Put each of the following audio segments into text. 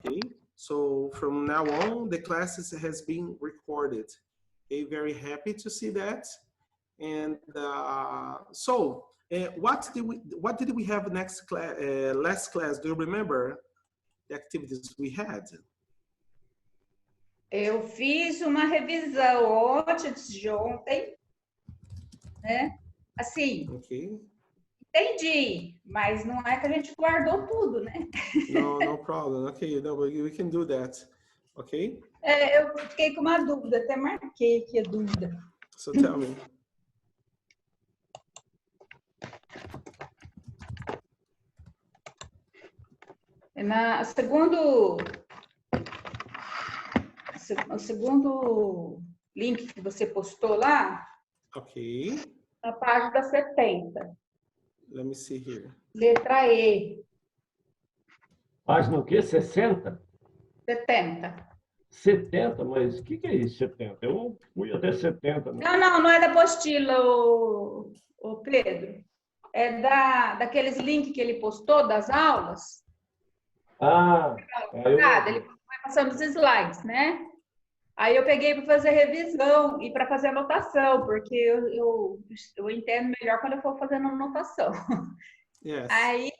Okay, so from now on, the classes has been recorded. Okay, very happy to see that. And what did we have next class? Last class, do you remember the activities we had? Eu fiz uma revisão antes de ontem, né? Assim, Okay. entendi, mas não é que a gente guardou tudo, né? No problem. Okay, no, we can do that. Okay. Eu fiquei com uma dúvida, até marquei aqui a dúvida. So tell me. O segundo link que você postou lá, Okay. na página 70. Let me see here. Letra E. Página o quê? 60? 70. 70? Mas o que é isso, 70? Eu não fui até 70. Não é da apostila, o Pedro. É daqueles links que ele postou das aulas. Ele vai passando os slides, né? Aí eu peguei para fazer revisão e para fazer anotação, porque eu entendo melhor quando eu for fazendo anotação. Yes. Aí,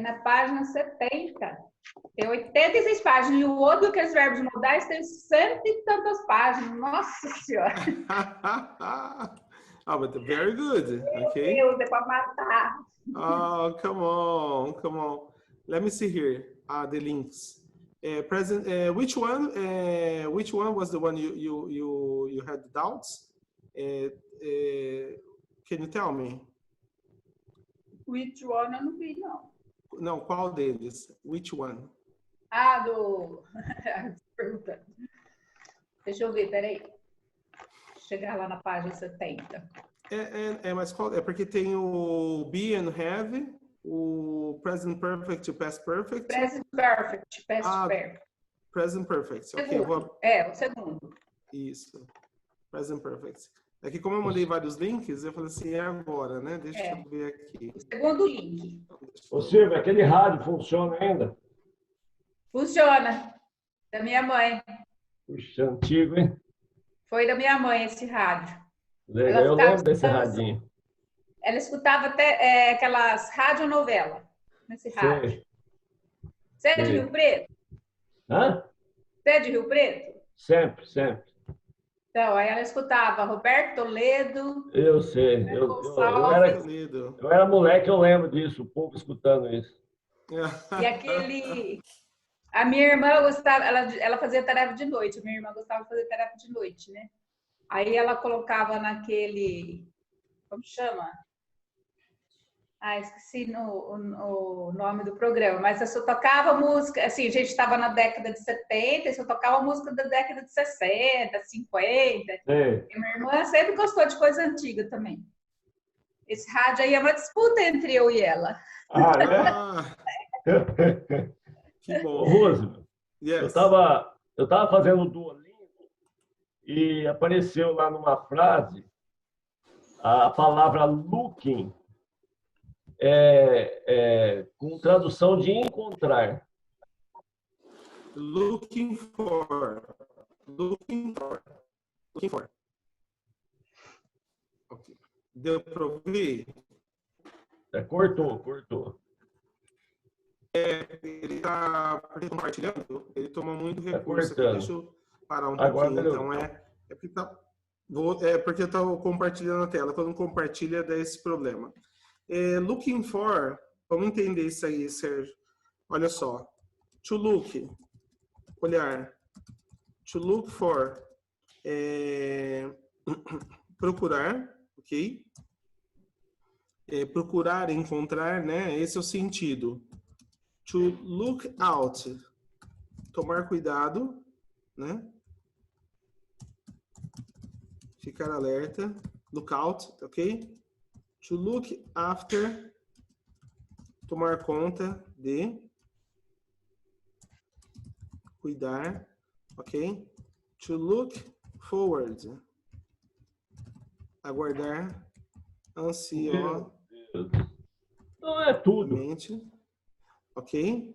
na página 70, tem 86 páginas, e o outro, aqueles verbos modais, tem 100 e tantas páginas. Nossa Senhora! Oh, but very good. Okay. Meu Deus, é para matar. Oh, come on. Let me see here. The links. Present. Which one was the one you had doubts? Can you tell me? Which one? Eu não vi, não. Não, qual deles? Which one? Do... Pergunta. Deixa eu ver, peraí. Chegar lá na página 70. Mas qual? É porque tem o be and have, o present perfect e past perfect. Present perfect, past perfect. Present perfect. Ok, o segundo. Isso. Present perfect. É que como eu mandei vários links, eu falei assim, é agora, né? Deixa eu ver aqui. O segundo link. Ô Silvio, aquele rádio funciona ainda? Funciona. Da minha mãe. Puxa, antigo, hein? Foi da minha mãe esse rádio. Legal, eu lembro desse radinho. Ela escutava até aquelas radionovelas nesse rádio. Você é de Rio Preto? Hã? Você é de Rio Preto? Sempre. Então, aí ela escutava Roberto Toledo. Eu sei. Eu era moleque, eu lembro disso, o povo escutando isso. E aquele... A minha irmã gostava, ela fazia tarefa de noite. A minha irmã gostava de fazer tarefa de noite, né? Aí ela colocava naquele... Como chama? Esqueci o nome do programa, mas eu só tocava música, assim, a gente estava na década de 70, eu só tocava música da década de 60, 50. E minha irmã sempre gostou de coisa antiga também. Esse rádio aí é uma disputa entre eu e ela. Que bom. Rose, Yes. eu tava fazendo o Duolingo e apareceu lá numa frase a palavra looking, com tradução de encontrar. Looking for. Okay. Deu para ouvir? Cortou. Ele está compartilhando, ele toma muito recurso aqui. Deixa eu parar um pouquinho. Então, porque eu estou compartilhando a tela. Quando compartilha, dá esse problema. Looking for, vamos entender isso aí, Sérgio. Olha só. To look, olhar. To look for, procurar, ok? Procurar, encontrar, né? Esse é o sentido. To look out, tomar cuidado, né? Ficar alerta. Look out, ok? To look after, tomar conta de, cuidar, ok? To look forward, aguardar, ansioso. Não é tudo. Ok?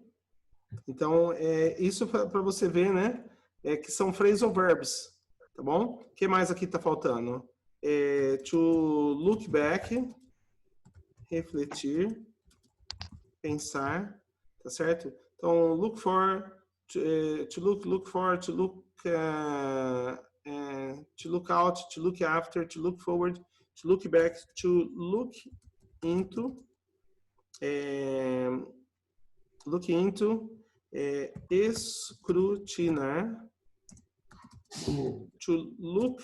Então, isso para você ver, né? Que são phrasal verbs, tá bom? O que mais aqui está faltando? To look back, refletir, pensar, tá certo? Então, look for, to look for, to look out, to look after, to look forward, to look back, to look into, escrutinar, to look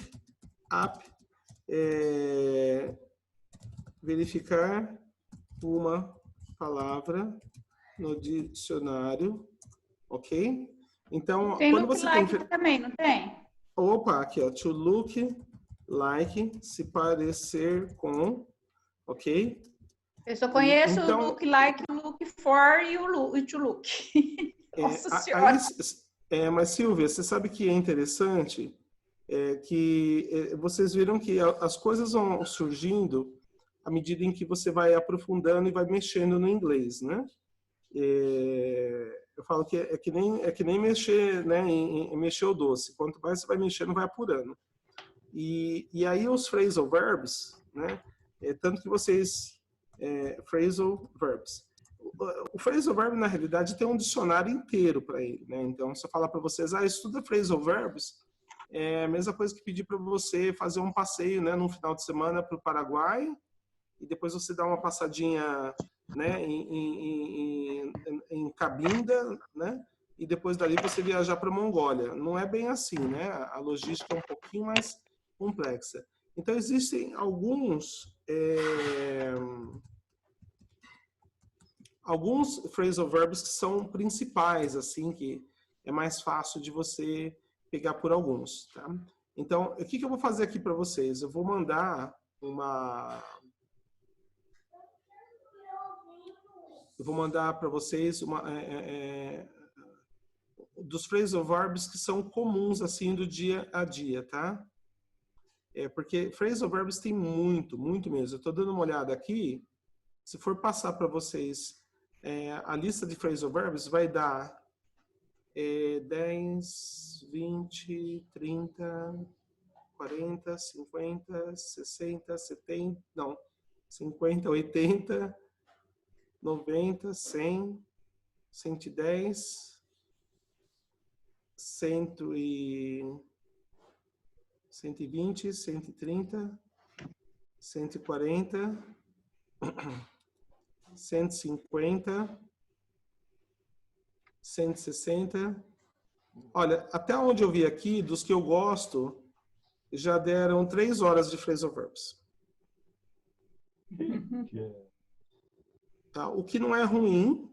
up, verificar uma palavra no dicionário, ok? Então, tem quando look você like tem... também, não tem? Opa, aqui, ó, to look like, se parecer com, ok? Eu só conheço Então, o look like, o look for e o to look. Nossa Senhora. Mas Silvia, você sabe que é interessante que vocês viram que as coisas vão surgindo à medida em que você vai aprofundando e vai mexendo no inglês, né? Eu falo que é que nem mexer, né, em mexer o doce. Quanto mais você vai mexendo, vai apurando. E aí os phrasal verbs, né? Tanto que vocês phrasal verbs. O phrasal verb, na realidade, tem um dicionário inteiro para ele, né? Então, se eu falar para vocês, estuda phrasal verbs, é a mesma coisa que pedir para você fazer um passeio, né, num final de semana para o Paraguai, e depois você dá uma passadinha, né, em Cabinda, né? E depois dali você viajar para a Mongólia. Não é bem assim, né? A logística é um pouquinho mais complexa. Então, existem alguns phrasal verbs que são principais, assim, que é mais fácil de você pegar por alguns, tá? Então, o que eu vou fazer aqui para vocês? Eu vou mandar para vocês dos phrasal verbs que são comuns, assim, do dia a dia, tá? Porque phrasal verbs tem muito, muito mesmo. Eu estou dando uma olhada aqui. Se for passar para vocês a lista de phrasal verbs, vai dar 10, 20, 30, 40, 50, 60, 70, não, 50, 80, 90, 100, 110, 120, 130, 140, 150, 160. Olha, até onde eu vi aqui, dos que eu gosto, já deram 3 horas de phrasal verbs. Tá? O que não é ruim,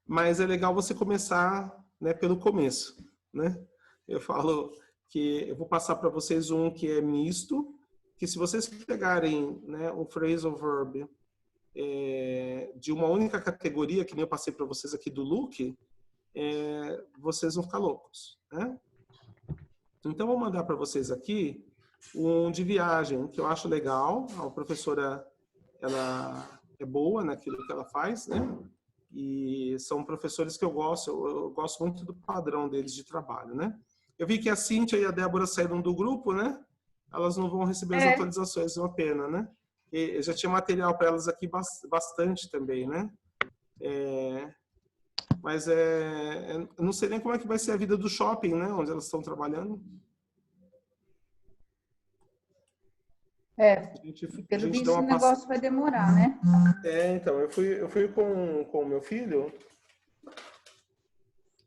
mas é legal você começar, né, pelo começo, né? Eu falo que eu vou passar para vocês um que é misto, que se vocês pegarem, né, um phrasal verb de uma única categoria, que nem eu passei para vocês aqui do look, vocês vão ficar loucos, né? Então, vou mandar para vocês aqui um de viagem, que eu acho legal. A professora, ela é boa naquilo que ela faz, né? E são professores que eu gosto muito do padrão deles de trabalho, né? Eu vi que a Cíntia e a Débora saíram do grupo, né? Elas não vão receber as atualizações, é uma pena, né? E eu já tinha material para elas aqui bastante também, né? Mas eu não sei nem como é que vai ser a vida do shopping, né? Onde elas estão trabalhando. Pelo visto o negócio vai demorar, né? Então, eu fui com o meu filho,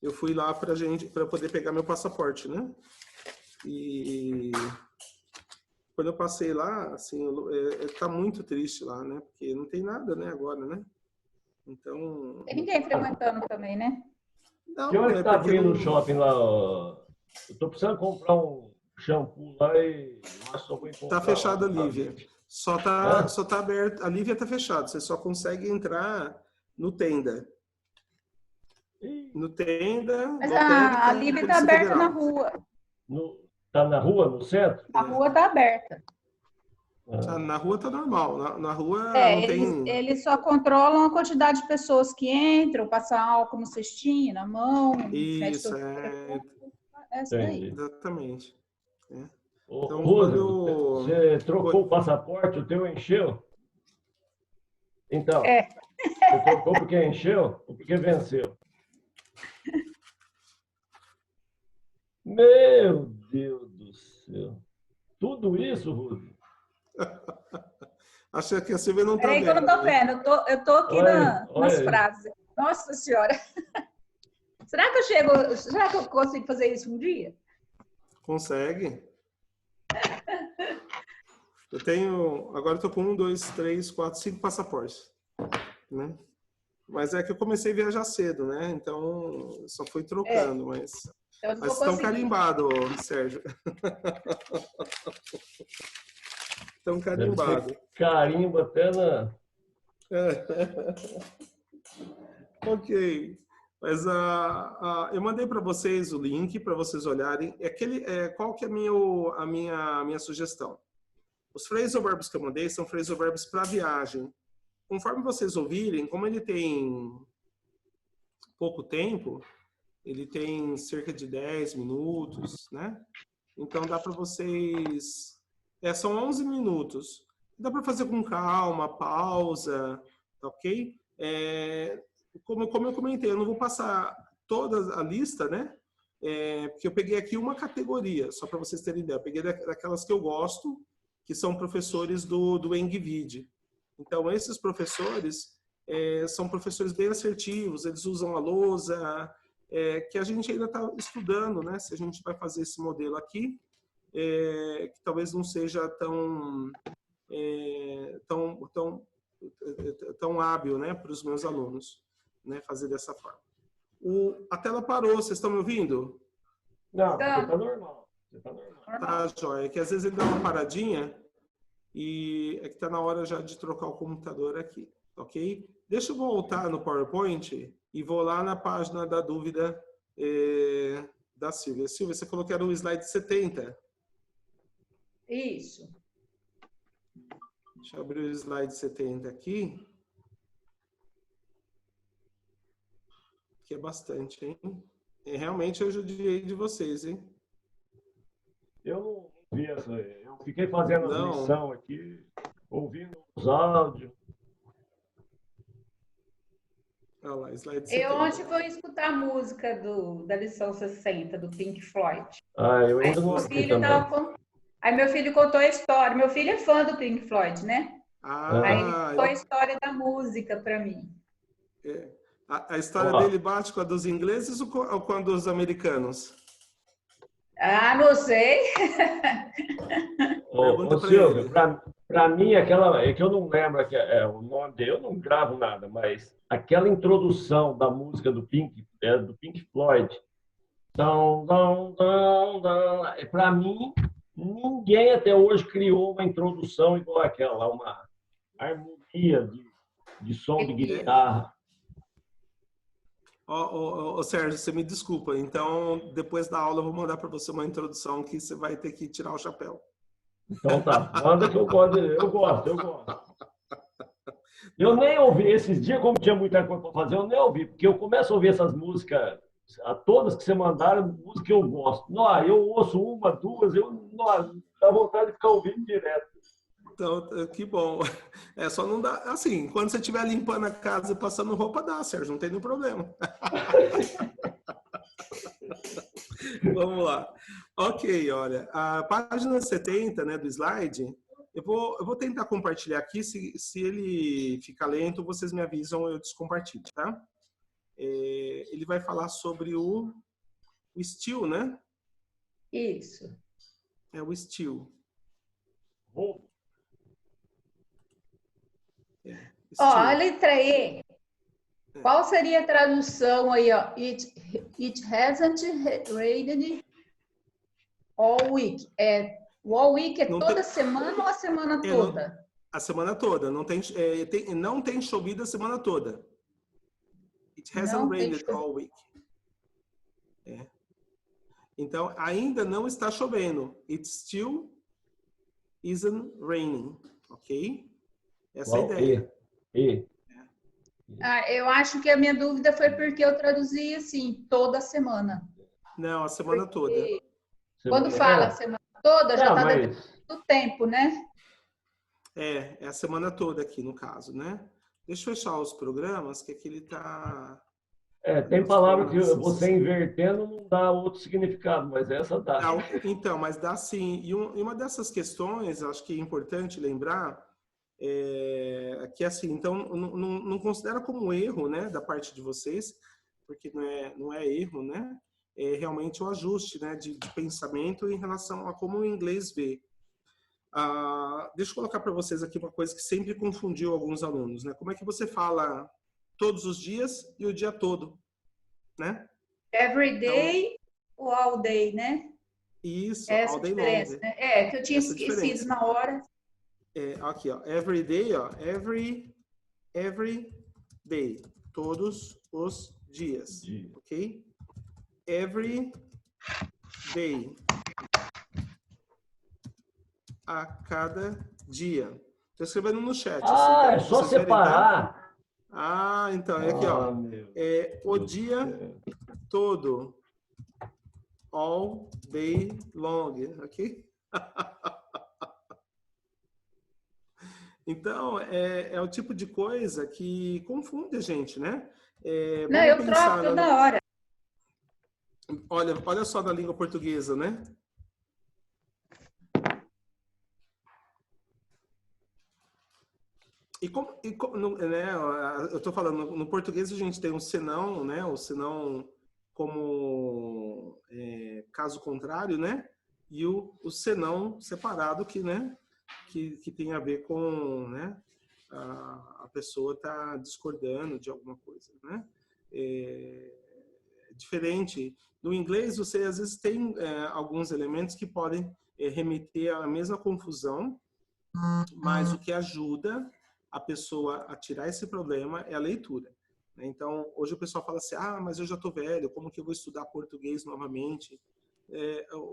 eu fui lá para poder pegar meu passaporte, né? E quando eu passei lá, assim, tá muito triste lá, né? Porque não tem nada, né, agora, né? Então... Tem ninguém frequentando também, né? Não, que hora que tá abrindo o shopping lá? Eu tô precisando comprar um shampoo lá e só vou encontrar. Tá fechado a Lívia. Só tá aberto. A Lívia tá fechado. Você só consegue entrar no Tenda. No Tenda. Mas a Lívia tá aberta na rua. Tá na rua, no centro? A rua tá aberta. Na rua tá normal. Na rua não tem... Eles só controlam a quantidade de pessoas que entram, passam álcool no cestinho, na mão. Isso, Essa daí. Exatamente. Ô, Então, Rúlio, você trocou o passaporte, o teu encheu? Então, você trocou porque encheu ou porque venceu? Meu Deus do céu. Tudo isso, Rúlio? Acho que a Silvia não tá Peraí que eu não tô vendo. Eu tô aqui nas frases. Nossa Senhora. Será que eu consigo fazer isso um dia? Consegue. Agora eu tô com 1, 2, 3, 4, 5 passaportes, né? Mas é que eu comecei a viajar cedo, né? Então, só fui trocando, mas estão carimbados, Sérgio. Estão carimbados. Carimbo até na... Ok. Mas eu mandei para vocês o link para vocês olharem. Qual que é a minha sugestão? Os phrasoverbs que eu mandei são phrasoverbs para viagem. Conforme vocês ouvirem, como ele tem pouco tempo, ele tem cerca de 10 minutos, né? Então dá para vocês... são 11 minutos. Dá para fazer com calma, pausa, tá ok? Como eu comentei, eu não vou passar toda a lista, né? Porque eu peguei aqui uma categoria, só para vocês terem ideia. Eu peguei daquelas que eu gosto, que são professores do Engvid. Então, esses professores são professores bem assertivos, eles usam a lousa, que a gente ainda está estudando, né? Se a gente vai fazer esse modelo aqui, que talvez não seja tão hábil, né, para os meus alunos, né, fazer dessa forma. A tela parou, vocês estão me ouvindo? Não, você está normal. Tá, joia. É que às vezes ele dá uma paradinha e é que está na hora já de trocar o computador aqui, ok? Deixa eu voltar no PowerPoint e vou lá na página da dúvida da Silvia. Silvia, você falou que era o slide 70. Isso. Deixa eu abrir o slide 70 aqui. Que é bastante, hein? Realmente eu judiei de vocês, hein? Eu não vi essa aí. Eu fiquei fazendo a lição aqui, ouvindo os áudios. Olha lá, slide 70. Eu ontem fui escutar a música da lição 60, do Pink Floyd. Eu ainda não ouvi também. Aí meu filho contou a história. Meu filho é fã do Pink Floyd, né? Aí ele contou a história da música para mim. A história dele bate com a dos ingleses ou com a dos americanos? Não sei. Ô Silvio, para mim, aquela... É que eu não lembro o nome dele, eu não gravo nada, mas aquela introdução da música do Pink Floyd, para mim, ninguém até hoje criou uma introdução igual aquela, uma harmonia de som de guitarra. Sérgio, você me desculpa. Então, depois da aula, eu vou mandar para você uma introdução que você vai ter que tirar o chapéu. Então tá, manda que eu gosto. Eu nem ouvi esses dias, como tinha muita coisa para fazer, eu nem ouvi, porque eu começo a ouvir essas músicas, todas que você mandaram, músicas que eu gosto. Não, eu ouço uma, duas, dá vontade de ficar ouvindo direto. Então, que bom. Só não dá. Assim, quando você estiver limpando a casa e passando roupa, dá, Sérgio, não tem nenhum problema. Vamos lá. Ok, olha, a página 70, né, do slide, eu vou tentar compartilhar aqui. Se ele ficar lento, vocês me avisam, eu descompartilho, tá? Ele vai falar sobre o steel, né? Isso. O steel. A letra E. Qual seria a tradução aí, ó? It hasn't rained all week. All week é toda semana ou a semana toda? A semana toda. Não tem chovido a semana toda. It hasn't rained all week. Então, ainda não está chovendo. It's still isn't raining, ok? Essa é a ideia. Eu acho que a minha dúvida foi porque eu traduzi assim, toda semana. Não, a semana toda. Quando fala semana toda, já está dependendo do tempo, né? É a semana toda aqui, no caso, né? Deixa eu fechar os programas, que aqui ele está... tem palavra que você invertendo não dá outro significado, mas essa dá. Então, mas dá sim. E uma dessas questões, acho que é importante lembrar, que assim, então, não considera como erro, né, da parte de vocês, porque não é erro, né? É realmente o ajuste, né, de pensamento em relação a como o inglês vê. Deixa eu colocar para vocês aqui uma coisa que sempre confundiu alguns alunos, né? Como é que você fala todos os dias e o dia todo, né? Every day ou all day, né? Isso, essa all day diferença, long. né? Que eu tinha esquecido na hora. Aqui, ó, every day, ó, every day, todos os dias, ok? Every day, a cada dia. Estou escrevendo no chat. É só separar. Então, é aqui, ó. O dia todo. All day long, ok? Então, é o tipo de coisa que confunde a gente, né? Não, eu troco toda hora. Olha só na língua portuguesa, né? Né, eu estou falando, no português a gente tem um senão, né? O senão como caso contrário, né? E o senão separado que, né? Que tem a ver com, né? A pessoa está discordando de alguma coisa, né? Diferente. No inglês, você às vezes tem alguns elementos que podem remeter à mesma confusão, mas o que ajuda a pessoa a tirar esse problema é a leitura. Então, hoje o pessoal fala assim, mas eu já estou velho, como que eu vou estudar português novamente?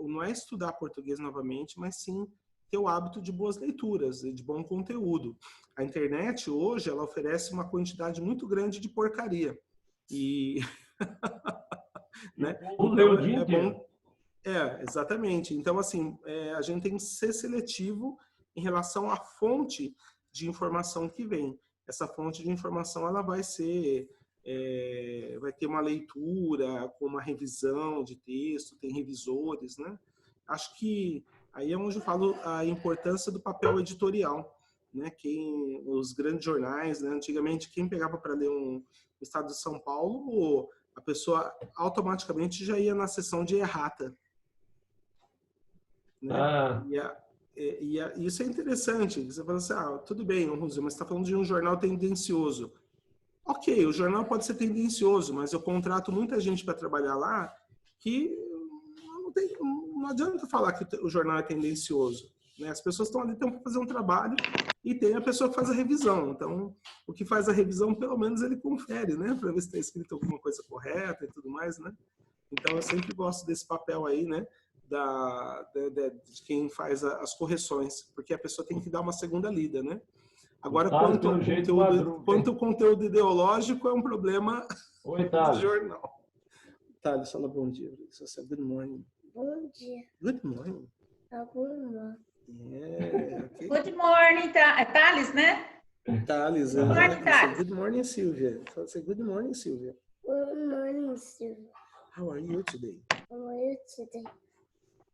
Não é estudar português novamente, mas sim ter o hábito de boas leituras, de bom conteúdo. A internet, hoje, ela oferece uma quantidade muito grande de porcaria. E... né? Então, é bom... exatamente. Então, assim, a gente tem que ser seletivo em relação à fonte de informação que vem. Essa fonte de informação, ela vai ser... vai ter uma leitura com uma revisão de texto, tem revisores, né? Acho que aí é onde eu falo a importância do papel editorial, né? Os grandes jornais, né? Antigamente, quem pegava para ler um Estado de São Paulo, a pessoa automaticamente já ia na seção de errata. Né? E isso é interessante. Você fala assim, tudo bem, Rosê, mas você está falando de um jornal tendencioso. Ok, o jornal pode ser tendencioso, mas eu contrato muita gente para trabalhar lá que não adianta falar que o jornal é tendencioso. Né? As pessoas estão ali para fazer um trabalho e tem a pessoa que faz a revisão. Então, o que faz a revisão, pelo menos, ele confere, né? Para ver se está escrito alguma coisa correta e tudo mais, né? Então, eu sempre gosto desse papel aí, né? De quem faz as correções, porque a pessoa tem que dar uma segunda lida, né? Agora, quanto ao conteúdo ideológico, é um problema do jornal. Thales, fala bom dia. Good morning. Bom dia. Good morning. Good morning. Okay. Good morning, Thales, né? Thales. Good morning, Thales. Good morning, Silvia. Say good morning, Silvia. Good morning, Silvia. How are you today? How are you today?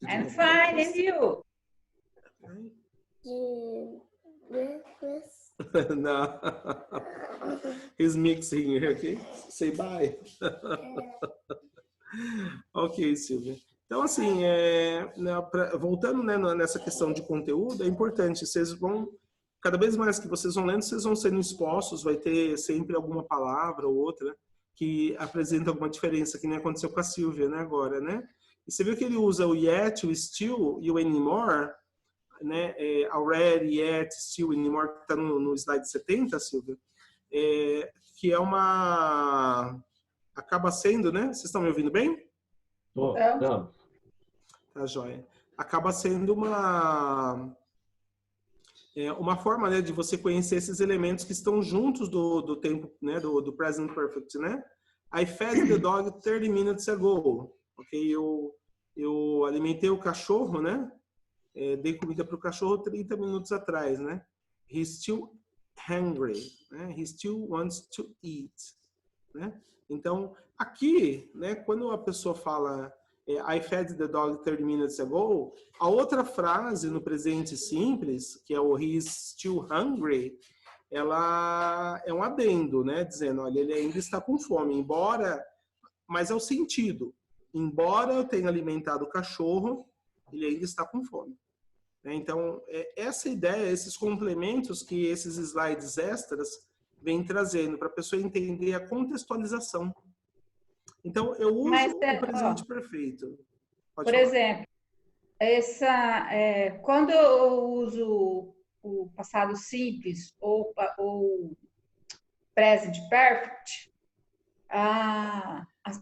I'm fine, and you? Breakfast? No. He's mixing here, okay? Say bye. Ok, Silvia. Então, assim, voltando, né, nessa questão de conteúdo, é importante, vocês vão, cada vez mais que vocês vão lendo, vocês vão sendo expostos, vai ter sempre alguma palavra ou outra que apresenta alguma diferença, que nem aconteceu com a Silvia, né, agora, né? E você viu que ele usa o yet, o still e o anymore, né? Already, yet, still, anymore, que está no slide 70, Silvia, que é uma... acaba sendo, né? Vocês estão me ouvindo bem? Não. Tá joia. Acaba sendo uma uma forma, né, de você conhecer esses elementos que estão juntos do tempo, né, do present perfect, né? I fed the dog 30 minutes ago. Ok? Eu alimentei o cachorro, né? Dei comida para o cachorro 30 minutos atrás, né? He's still hungry, né? He still wants to eat, né? Então, aqui, né, quando a pessoa fala I fed the dog 30 minutes ago, a outra frase no presente simples, que é o he's still hungry, ela é um adendo, né, dizendo, olha, ele ainda está com fome, embora, mas é o sentido, embora eu tenha alimentado o cachorro, ele ainda está com fome. Então, essa ideia, esses complementos que esses slides extras vêm trazendo para a pessoa entender a contextualização. Então, eu uso o presente perfeito. Por exemplo, quando eu uso o passado simples ou present perfect,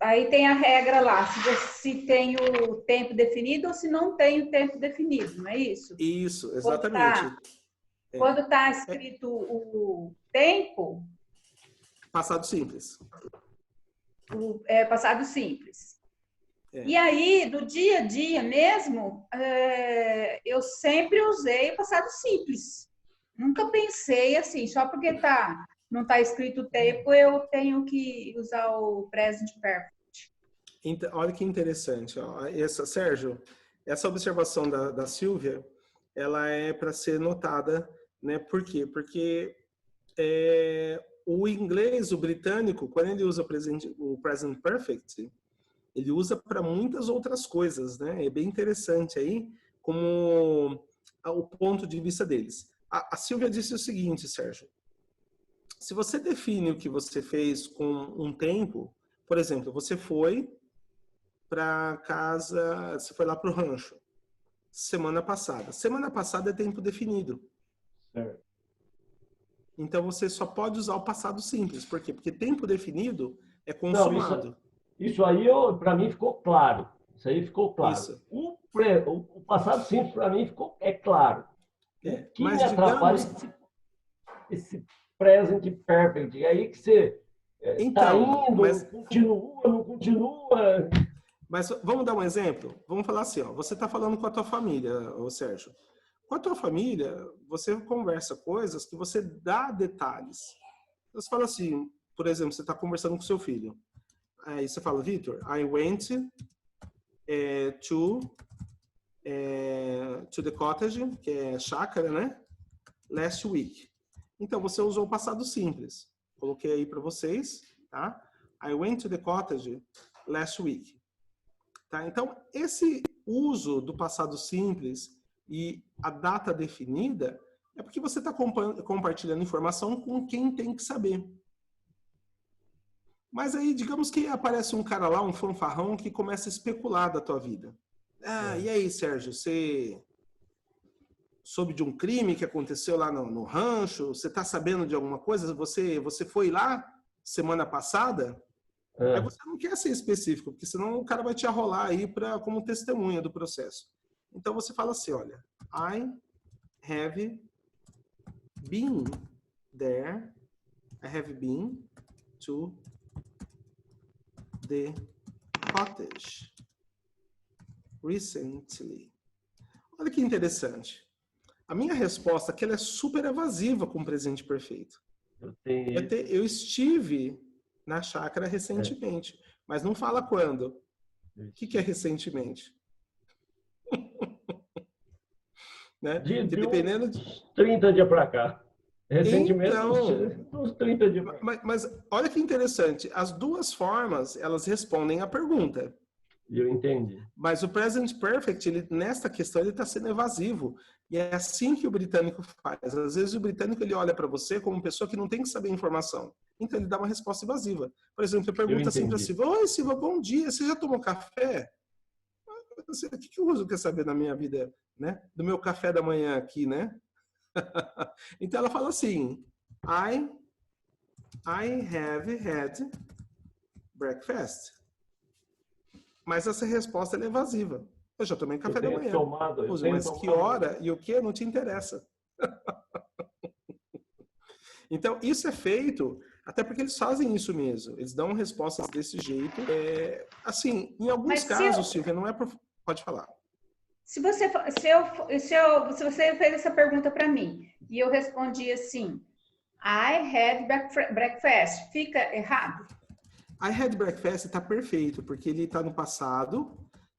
aí tem a regra lá, se tem o tempo definido ou se não tem o tempo definido, não é isso? Isso, exatamente. Quando está escrito o tempo... Passado simples. Passado simples. E aí, do dia a dia mesmo, eu sempre usei o passado simples. Nunca pensei assim, só porque não está escrito o tempo, eu tenho que usar o present perfect. Então, olha que interessante. Ó. Sérgio, essa observação da Silvia, ela é para ser notada, né? Por quê? Porque o inglês, o britânico, quando ele usa o present perfect, ele usa para muitas outras coisas, né? É bem interessante aí como o ponto de vista deles. A Silvia disse o seguinte, Sérgio, se você define o que você fez com um tempo, por exemplo, você foi para casa, você foi lá para o rancho, semana passada. Semana passada é tempo definido. Certo. Então, você só pode usar o passado simples. Por quê? Porque tempo definido é consumado. Não, isso aí, para mim, ficou claro. Isso aí ficou claro. Isso. O passado simples, para mim, é claro. O que mas me atrapalha esse present perfect. É aí que você está indo, continua, não continua. Mas vamos dar um exemplo? Vamos falar assim, ó, você está falando com a tua família, ô Sérgio. Com a tua família, você conversa coisas que você dá detalhes. Você fala assim, por exemplo, você está conversando com seu filho. Aí você fala, Victor, I went to the cottage, que é chácara, né? Last week. Então, você usou o passado simples. Coloquei aí para vocês, tá? I went to the cottage last week. Tá? Então, esse uso do passado simples e a data definida é porque você está compartilhando informação com quem tem que saber. Mas aí, digamos que aparece um cara lá, um fanfarrão, que começa a especular da tua vida. E aí, Sérgio, você soube de um crime que aconteceu lá no rancho? Você está sabendo de alguma coisa? Você foi lá semana passada? Aí você não quer ser específico, porque senão o cara vai te arrolar aí como testemunha do processo. Então você fala assim, olha, I have been there, I have been to the cottage recently. Olha que interessante. A minha resposta aqui ela é super evasiva com o presente perfeito. Eu estive na chácara recentemente, mas não fala quando. O que é recentemente? Né? Dependendo de 30 dias para cá. Recentemente, uns 30 dias para cá. Mas olha que interessante. As duas formas, elas respondem à pergunta. Eu entendi. Mas o present perfect, nesta questão, ele está sendo evasivo. E é assim que o britânico faz. Às vezes o britânico ele olha para você como pessoa que não tem que saber a informação. Então ele dá uma resposta evasiva. Por exemplo, ele pergunta assim para Silva, oi Silva, bom dia, você já tomou café? O que o Uso quer saber da minha vida, né? Do meu café da manhã aqui, né? Então ela fala assim, I have had breakfast. Mas essa resposta é evasiva. Eu já tomei café da manhã. Mas que hora e o que não te interessa. Então, isso é feito, até porque eles fazem isso mesmo. Eles dão respostas desse jeito. Assim, em alguns Mas casos, Silvia, não é... Pode falar. Se você fez essa pergunta para mim e eu respondi assim, I had breakfast, fica errado? I had breakfast está perfeito, porque ele está no passado,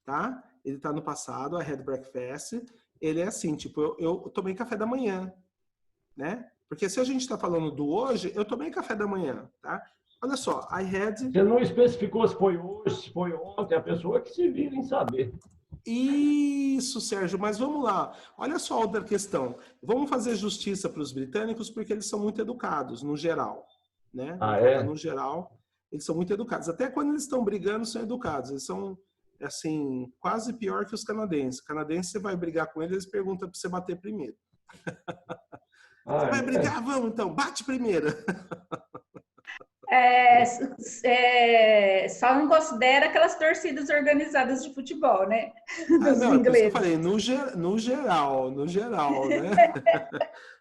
tá? Ele está no passado, I had breakfast. Ele é assim, tipo, eu tomei café da manhã, né? Porque se a gente está falando do hoje, eu tomei café da manhã, tá? Olha só, I had... Você não especificou se foi hoje, se foi ontem, a pessoa que se vira em saber. Isso, Sérgio, mas vamos lá. Olha só outra questão. Vamos fazer justiça para os britânicos porque eles são muito educados, no geral, né? No geral, eles são muito educados. Até quando eles estão brigando, são educados. Eles são, assim, quase pior que os canadenses. Canadense, você vai brigar com eles, eles perguntam para você bater primeiro. Você vai brigar? Vamos, então, bate primeiro. Só não considera aquelas torcidas organizadas de futebol, né? Dos não, ingleses. eu falei, no geral, né?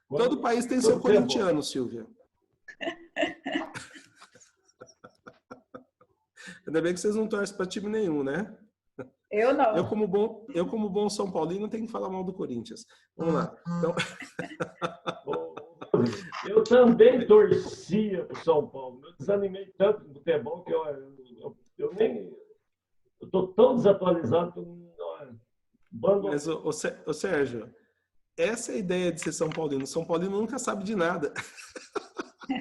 Todo país tem seu corintiano, Silvia. Ainda bem que vocês não torcem para time nenhum, né? Eu não. Eu como bom São Paulino, tenho que falar mal do Corinthians. Vamos lá. Então... Eu também torcia para o São Paulo. Eu desanimei tanto no futebol que eu nem... Eu estou tão desatualizado que eu não... Mas, ô Sérgio, essa é a ideia de ser São Paulino. São Paulino nunca sabe de nada.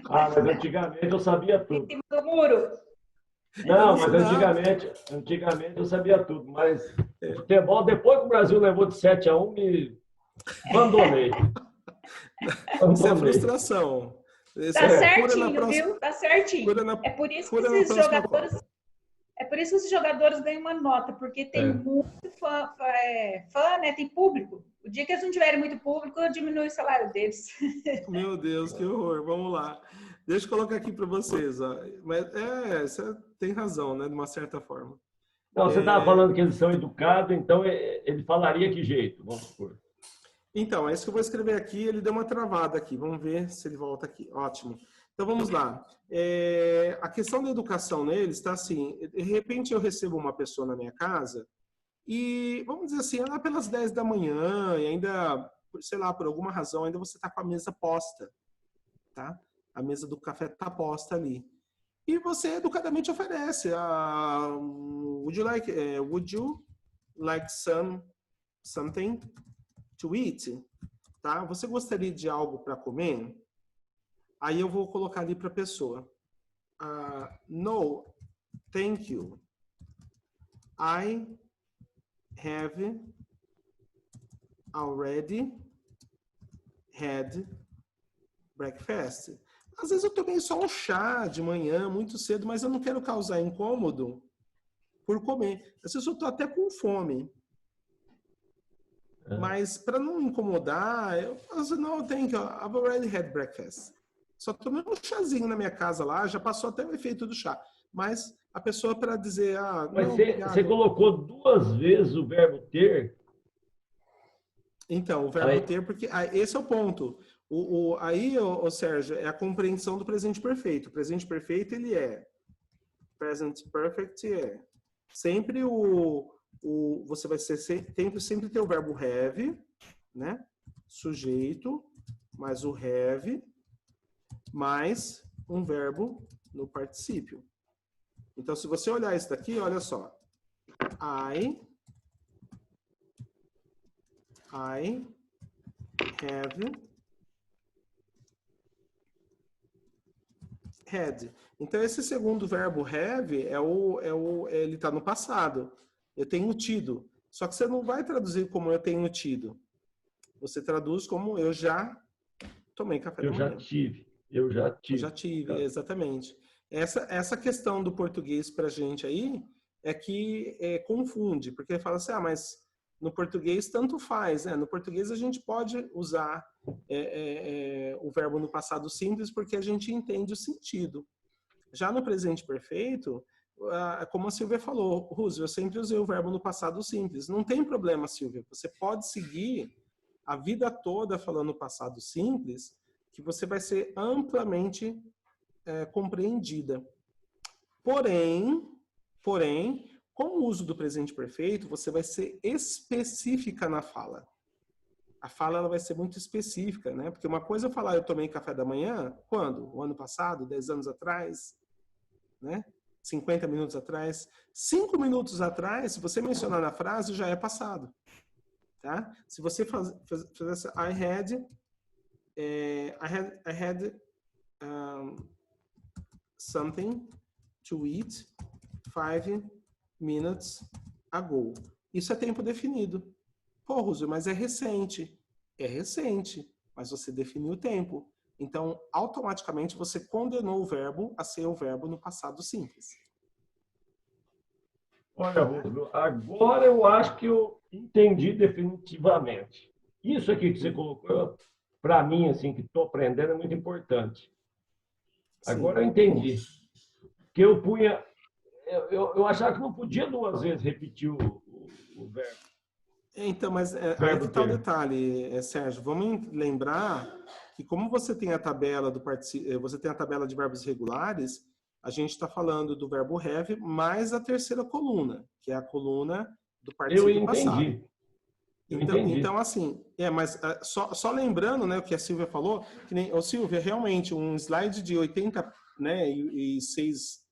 Mas antigamente eu sabia tudo. Em cima do muro. Não, mas antigamente eu sabia tudo. Mas futebol, depois que o Brasil levou de 7-1, me abandonei. Isso é frustração. Tá certinho, viu? Tá certinho. É por isso que esses jogadores ganham uma nota, porque tem muito fã, né? Tem público. O dia que eles não tiverem muito público, diminui o salário deles. Meu Deus, que horror. Vamos lá. Deixa eu colocar aqui para vocês. Ó. Mas você tem razão, né? De uma certa forma. Não, você estava falando que eles são educados, então ele falaria que jeito, vamos supor. Então, é isso que eu vou escrever aqui. Ele deu uma travada aqui. Vamos ver se ele volta aqui. Ótimo. Então, vamos lá. A questão da educação neles está assim. De repente, eu recebo uma pessoa na minha casa e, vamos dizer assim, lá pelas 10 da manhã e ainda, sei lá, por alguma razão, ainda você está com a mesa posta. Tá? A mesa do café está posta ali. E você educadamente oferece. Would you like something to eat? Tá? Você gostaria de algo para comer? Aí eu vou colocar ali para a pessoa. No, thank you. I have already had breakfast. Às vezes eu tomei só um chá de manhã, muito cedo, mas eu não quero causar incômodo por comer. Às vezes eu estou até com fome. Mas para não incomodar, eu falo, no, thank you, I've already had breakfast. Só tomei um chazinho na minha casa lá, já passou até o efeito do chá. Mas a pessoa para dizer, mas não, você colocou 2 vezes o verbo ter? Então, o verbo ter, porque esse é o ponto. Aí, Sérgio, é a compreensão do presente perfeito. O presente perfeito, ele é present perfect, sempre você vai ser sempre ter o verbo have, né? Sujeito, mais o have, mais um verbo no particípio. Então, se você olhar isso daqui, olha só. I have had. Então, esse segundo verbo have ele está no passado. Eu tenho tido. Só que você não vai traduzir como eu tenho tido. Você traduz como eu já tomei café da manhã. Eu já tive, exatamente. Essa questão do português para a gente aí é que confunde, porque fala assim, mas no português tanto faz, né? No português a gente pode usar o verbo no passado simples porque a gente entende o sentido. Já no presente perfeito, como a Silvia falou, Rússio, eu sempre usei o verbo no passado simples. Não tem problema, Silvia. Você pode seguir a vida toda falando passado simples, que você vai ser amplamente compreendida. Porém, com o uso do presente perfeito, você vai ser específica na fala. A fala ela vai ser muito específica, né? Porque uma coisa é falar, eu tomei café da manhã, quando? O ano passado, 10 anos atrás, né? 50 minutos atrás. 5 minutos atrás, se você mencionar na frase, já é passado. Tá? Se você fizesse I had something to eat 5 minutes ago. Isso é tempo definido. Pô, Rússio, mas é recente. É recente, mas você definiu o tempo. Então, automaticamente, você condenou o verbo a ser o verbo no passado simples. Olha, Rússio, agora eu acho que eu entendi definitivamente. Isso aqui que você colocou, para mim, assim, que estou aprendendo, é muito importante. Agora eu entendi. Que eu punha... Eu achava que não podia 2 vezes repetir o verbo. Então, mas aí que está o detalhe, Sérgio. Vamos lembrar que como você tem a tabela você tem a tabela de verbos regulares, a gente está falando do verbo have mais a terceira coluna, que é a coluna do particípio passado. Então, assim, mas só lembrando, né, o que a Silvia falou, que nem, Silvia, realmente um slide de 80, né, e 6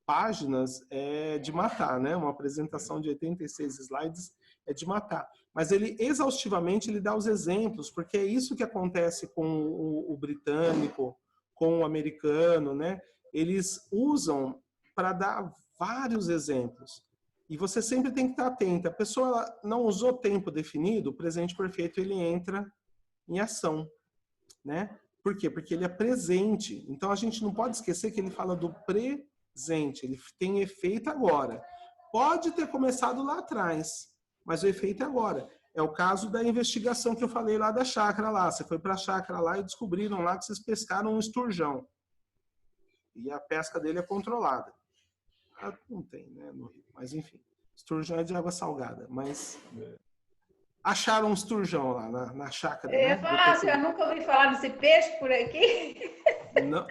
páginas é de matar, né? Uma apresentação de 86 slides é de matar. Mas ele, exaustivamente, ele dá os exemplos, porque é isso que acontece com o britânico, com o americano, né? Eles usam para dar vários exemplos. E você sempre tem que estar atento. A pessoa não usou tempo definido, o presente perfeito ele entra em ação, né? Por quê? Porque ele é presente. Então a gente não pode esquecer que ele fala do presente, ele tem efeito agora. Pode ter começado lá atrás, mas o efeito é agora. É o caso da investigação que eu falei lá da chácara lá. Você foi para a chácara lá e descobriram lá que vocês pescaram um esturjão. E a pesca dele é controlada. Não tem, né, no Rio. Mas, enfim. Esturjão é de água salgada. Mas acharam um esturjão lá na chácara. Eu nunca ouvi falar desse peixe por aqui. Não,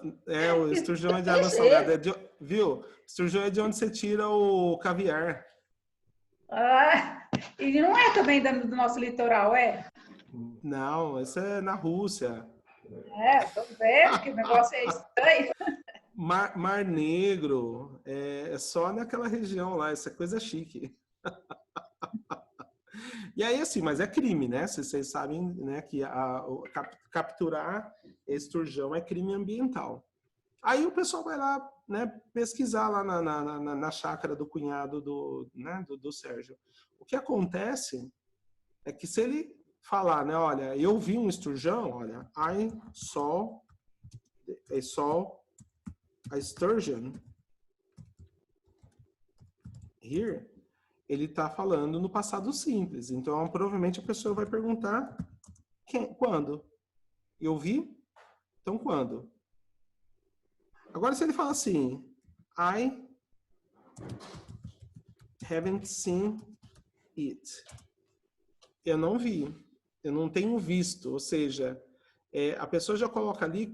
o esturjão é de água salgada. Viu? Esturjão é de onde você tira o caviar. E não é também do nosso litoral, é? Não, isso é na Rússia. Tô vendo que o negócio é estranho. Mar Negro, é só naquela região lá, essa coisa chique. E aí, assim, mas é crime, né? Vocês sabem, né, que capturar esturjão é crime ambiental. Aí o pessoal vai lá, né, pesquisar lá na chácara do cunhado do Sérgio. O que acontece é que se ele falar, né, olha, eu vi um esturjão, olha, I saw a sturgeon here, ele está falando no passado simples. Então, provavelmente a pessoa vai perguntar quando? Eu vi? Então, quando? Agora, se ele fala assim, I haven't seen it. Eu não vi. Eu não tenho visto. Ou seja, a pessoa já coloca ali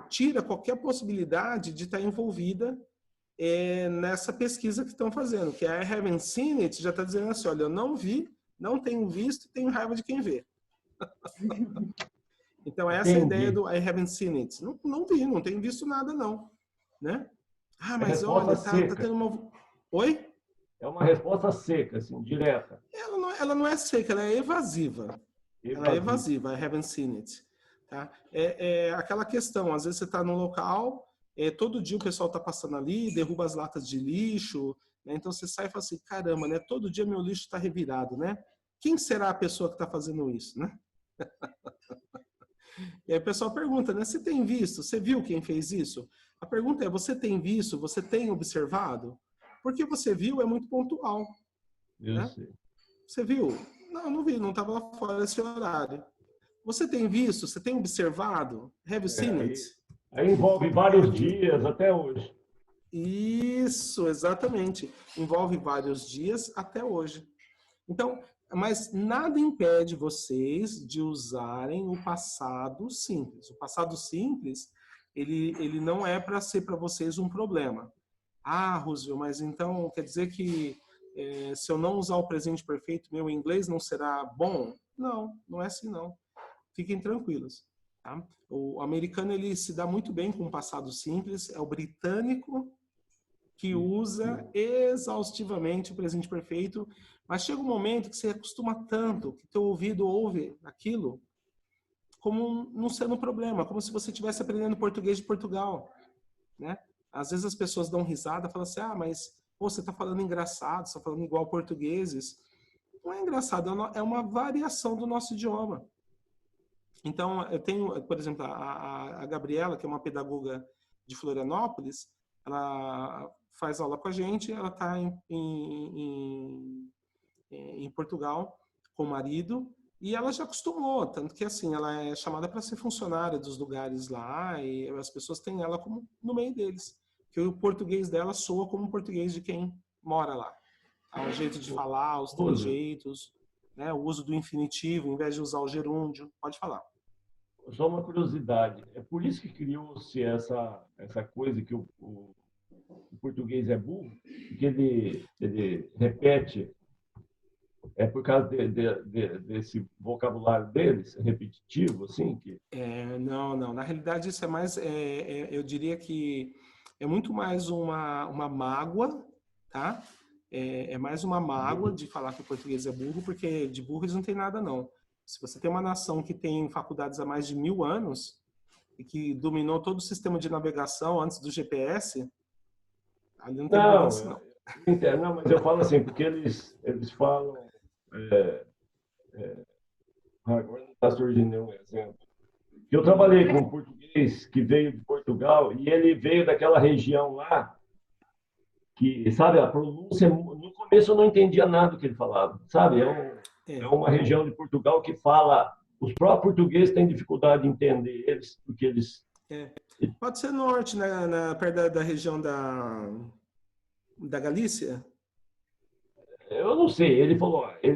tira qualquer possibilidade de estar envolvida nessa pesquisa que estão fazendo, que I haven't seen it já está dizendo assim, olha, eu não vi, não tenho visto, tenho raiva de quem vê. Então essa é a ideia do I haven't seen it. Não vi, não tenho visto nada não, né? Mas olha, tá tendo uma... Oi? É uma resposta seca, assim, direta. Ela não é seca, ela é evasiva. Ela é evasiva, I haven't seen it. Tá? É aquela questão, às vezes você está num local, todo dia o pessoal está passando ali, derruba as latas de lixo, né? Então você sai e fala assim, caramba, né? Todo dia meu lixo está revirado, né? Quem será a pessoa que está fazendo isso, né? E aí o pessoal pergunta, né? Você tem visto? Você viu quem fez isso? A pergunta é, você tem visto? Você tem observado? Porque você viu é muito pontual. Né? Você viu? Não vi, não estava lá fora esse horário. Você tem visto? Você tem observado? Have you seen it? Aí envolve vários dias até hoje. Isso, exatamente. Envolve vários dias até hoje. Então, mas nada impede vocês de usarem o passado simples. O passado simples, ele não é para ser para vocês um problema. Ah, Roosevelt, mas então quer dizer que se eu não usar o presente perfeito, meu inglês não será bom? Não, não é assim não. Fiquem tranquilos. Tá? O americano ele se dá muito bem com o passado simples, é o britânico que usa exaustivamente o presente perfeito, mas chega um momento que você acostuma tanto, que teu ouvido ouve aquilo, como não sendo um problema, como se você estivesse aprendendo português de Portugal, né? Às vezes as pessoas dão risada, falam assim, mas pô, você está falando engraçado, você está falando igual portugueses. Não é engraçado, é uma variação do nosso idioma. Então, eu tenho, por exemplo, a Gabriela, que é uma pedagoga de Florianópolis, ela faz aula com a gente, ela está em Portugal com o marido, e ela já acostumou, tanto que assim, ela é chamada para ser funcionária dos lugares lá, e as pessoas têm ela como no meio deles. Que o português dela soa como o português de quem mora lá. O jeito de falar, os trejeitos, né? O uso do infinitivo, em vez de usar o gerúndio. Pode falar. Só uma curiosidade. É por isso que criou-se essa coisa que o português é burro, que ele repete. É por causa desse vocabulário deles, repetitivo, assim? Que... Não. Na realidade, isso é mais... eu diria que é muito mais uma mágoa, tá? É mais uma mágoa de falar que o português é burro, porque de burro eles não tem nada, não. Se você tem uma nação que tem faculdades há mais de 1000 anos e que dominou todo o sistema de navegação antes do GPS, ali não tem burrice, não. Não, mas eu falo assim, porque eles falam... agora não está surgindo nenhum exemplo. Eu trabalhei com um português que veio de Portugal e ele veio daquela região lá que, sabe, a pronúncia, no começo eu não entendia nada do que ele falava, sabe? É uma região de Portugal que fala, os próprios portugueses têm dificuldade de entender eles, porque eles... Pode ser norte, né, perto da região da Galícia? Eu não sei, ele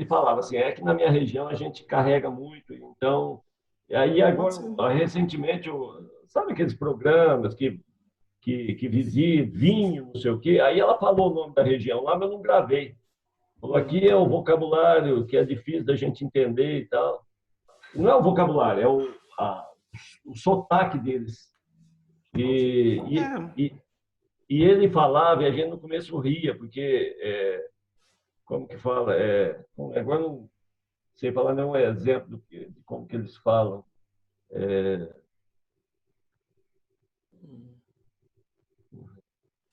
falava assim, é que na minha região a gente carrega muito, então... E aí agora, recentemente, sabe aqueles programas que visita, vinho, não sei o quê. Aí ela falou o nome da região lá, mas eu não gravei. Falou, aqui é o vocabulário que é difícil da gente entender e tal. Não é o vocabulário, é o sotaque deles. E ele falava, e a gente no começo ria, porque, como que fala? Agora não sei falar nenhum exemplo de como que eles falam.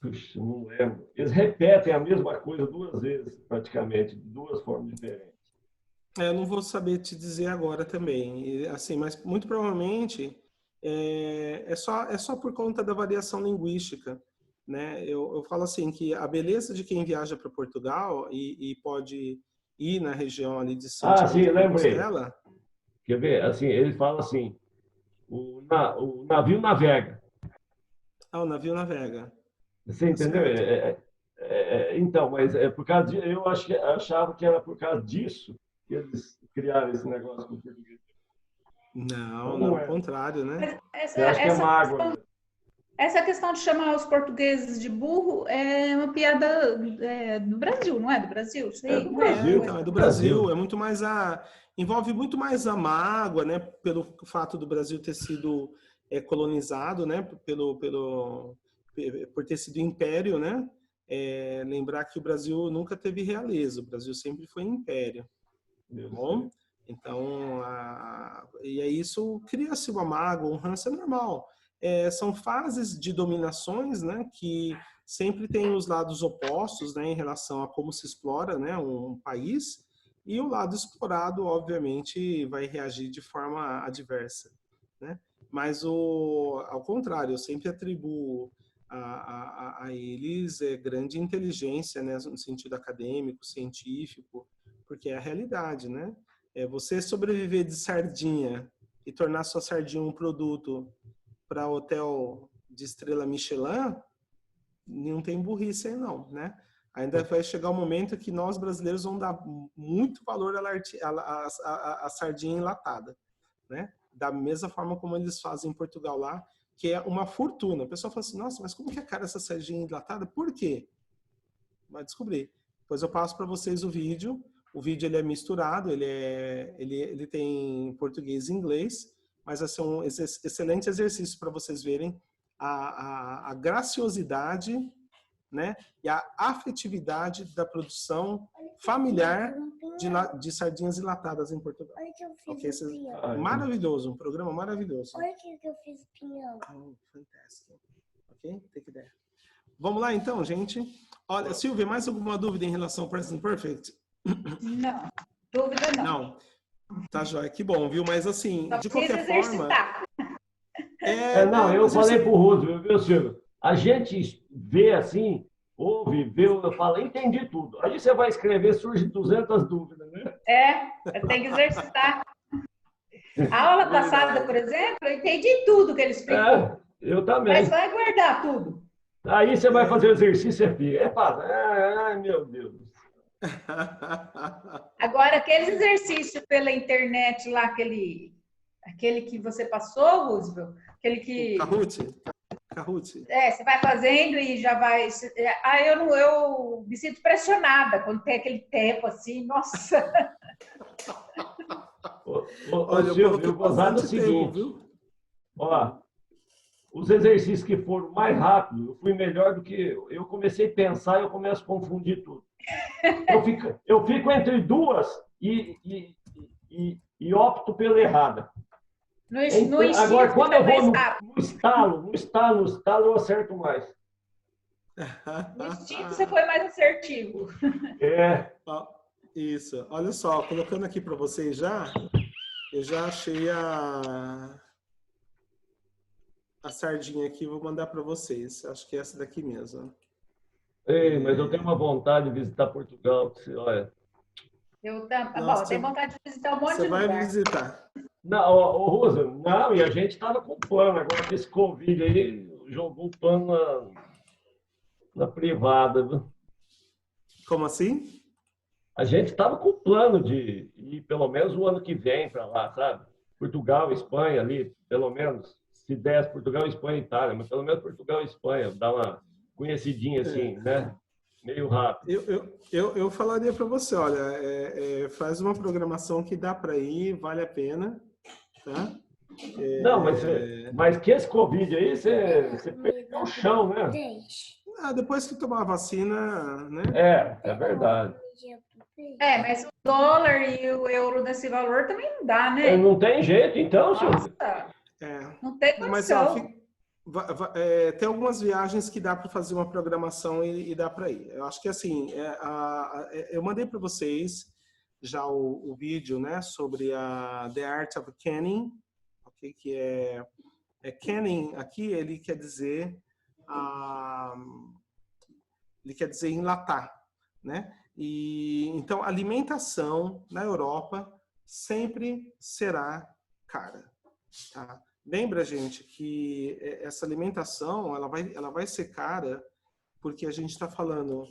Puxa, não lembro. Eles repetem a mesma coisa 2 vezes, praticamente, de 2 formas diferentes. Eu não vou saber te dizer agora também, assim, mas muito provavelmente é só por conta da variação linguística, né? Eu falo assim que a beleza de quem viaja para Portugal e pode ir na região ali de Santiago sim, de lembrei. Compostela. Quer ver? Assim, ele fala assim, o navio navega. O navio navega. Você entendeu? Então, mas por causa eu achava que era por causa disso que eles criaram esse negócio com o português. Não, ao contrário, né? Eu acho que é mágoa. Essa questão de chamar os portugueses de burro é uma piada do Brasil, não é? Do Brasil? Sim, é do Brasil. Então, é do Brasil. É muito mais envolve muito mais a mágoa, né? Pelo fato do Brasil ter sido colonizado, né? Por ter sido império, né? Lembrar que o Brasil nunca teve realeza. O Brasil sempre foi império. Bom? Então, e aí isso cria-se uma mágoa, um ranço, é normal. São fases de dominações, né, que sempre tem os lados opostos, né, em relação a como se explora, né, um país, e o lado explorado, obviamente, vai reagir de forma adversa, né? Mas ao contrário, eu sempre atribuo a eles grande inteligência, né, no sentido acadêmico, científico, porque é a realidade, né? Você sobreviver de sardinha e tornar sua sardinha um produto para hotel de estrela Michelin, não tem burrice aí não, né? Ainda vai chegar o momento que nós brasileiros vamos dar muito valor à sardinha enlatada, né? Da mesma forma como eles fazem em Portugal lá, que é uma fortuna. O pessoal fala assim, nossa, mas como que é cara essa sardinha enlatada? Por quê? Vai descobrir. Depois eu passo para vocês o vídeo. O vídeo ele é misturado, ele tem português e inglês, mas vai ser um excelente exercício para vocês verem a graciosidade, né, e a afetividade da produção familiar de sardinhas enlatadas em Portugal. Olha que eu fiz Okay, o pinhão. maravilhoso, um programa maravilhoso. Olha que eu fiz o pinhão. Oh, fantástico. Ok? Take that. Vamos lá então, gente. Olha, Silvia, mais alguma dúvida em relação ao Present Perfect? Não, dúvida não. Não. Tá joia, que bom, viu? Mas assim, Só de precisa qualquer forma... exercitar. Não, eu falei pro Roosevelt, viu, Silvio? A gente vê assim, ouve, vê, eu falo, entendi tudo. Aí você vai escrever, surge 200 dúvidas, né? Tem que exercitar. A aula passada, por exemplo, eu entendi tudo que ele explicou. Eu também. Mas vai guardar tudo. Aí você vai fazer o exercício e fica. Fácil. Ai, meu Deus. Agora, aquele exercício pela internet lá, aquele que você passou, Roosevelt, aquele que... Kahoot. Você vai fazendo e já vai... eu me sinto pressionada quando tem aquele tempo assim, nossa... Olha, Silvio, eu vou usar o seguinte, viu? Ó, os exercícios que foram mais rápidos, eu fui melhor do que eu comecei a pensar e eu começo a confundir tudo. Eu fico entre duas e opto pela errada. Agora, quando eu vou no estalo, eu acerto mais. No instinto você foi mais assertivo. Isso. Olha só, colocando aqui para vocês já, eu já achei a sardinha aqui, vou mandar para vocês. Acho que é essa daqui mesmo. Ei, mas eu tenho uma vontade de visitar Portugal. Olha. Eu tenho vontade de visitar um monte de lugar. Você vai visitar. Não, Rosa, não, e a gente estava com plano. Agora, esse Covid aí jogou o plano na privada. Viu? Como assim? A gente estava com plano de ir pelo menos o ano que vem para lá, sabe? Portugal, Espanha ali, pelo menos. Se desse Portugal, Espanha e Itália, mas pelo menos Portugal e Espanha, dar uma conhecidinha assim, né? Meio rápido. Eu falaria para você, olha, faz uma programação que dá para ir, vale a pena, tá? Não, mas que esse Covid aí, você perdeu o chão, né? Depois que tomar a vacina, né? É verdade. Mas o dólar e o euro desse valor também não dá, né? Não tem jeito, então, senhor. Não tem condição. Tem algumas viagens que dá para fazer uma programação e dá para ir. Eu acho que assim, eu mandei para vocês já o vídeo, né, sobre a The Art of Canning, okay, que canning aqui ele quer dizer enlatar, né? E então alimentação na Europa sempre será cara, tá? Lembra, gente, que essa alimentação ela vai ser cara porque a gente está falando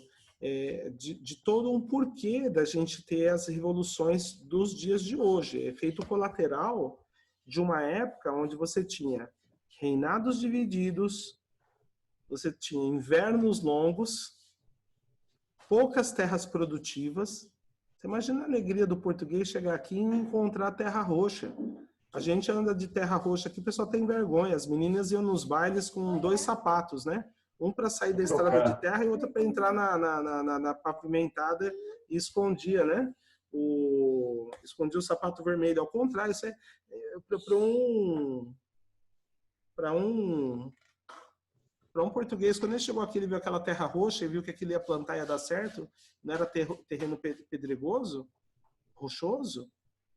de todo um porquê da gente ter as revoluções dos dias de hoje. É efeito colateral de uma época onde você tinha reinados divididos, você tinha invernos longos, poucas terras produtivas. Você imagina a alegria do português chegar aqui e encontrar terra roxa. A gente anda de terra roxa aqui, o pessoal tem vergonha. As meninas iam nos bailes com 2 sapatos, né? Um para sair da estrada de terra e outro para entrar na pavimentada e escondia, né? Escondia o sapato vermelho. Ao contrário, isso para um português, quando ele chegou aqui, ele viu aquela terra roxa e viu que aquilo ia plantar e ia dar certo, não era terreno pedregoso, rochoso,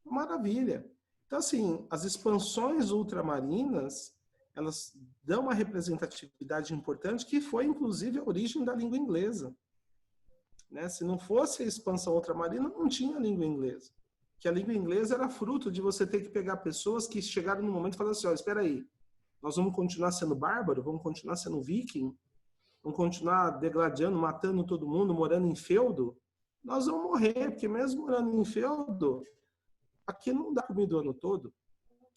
maravilha. Então, assim, as expansões ultramarinas, elas dão uma representatividade importante que foi, inclusive, a origem da língua inglesa. Né? Se não fosse a expansão ultramarina, não tinha língua inglesa. Que a língua inglesa era fruto de você ter que pegar pessoas que chegaram no momento e falaram assim, espera aí, nós vamos continuar sendo bárbaro? Vamos continuar sendo viking? vamos continuar degladiando, matando todo mundo, morando em feudo, nós vamos morrer, porque mesmo morando em feudo, aqui não dá comida o ano todo.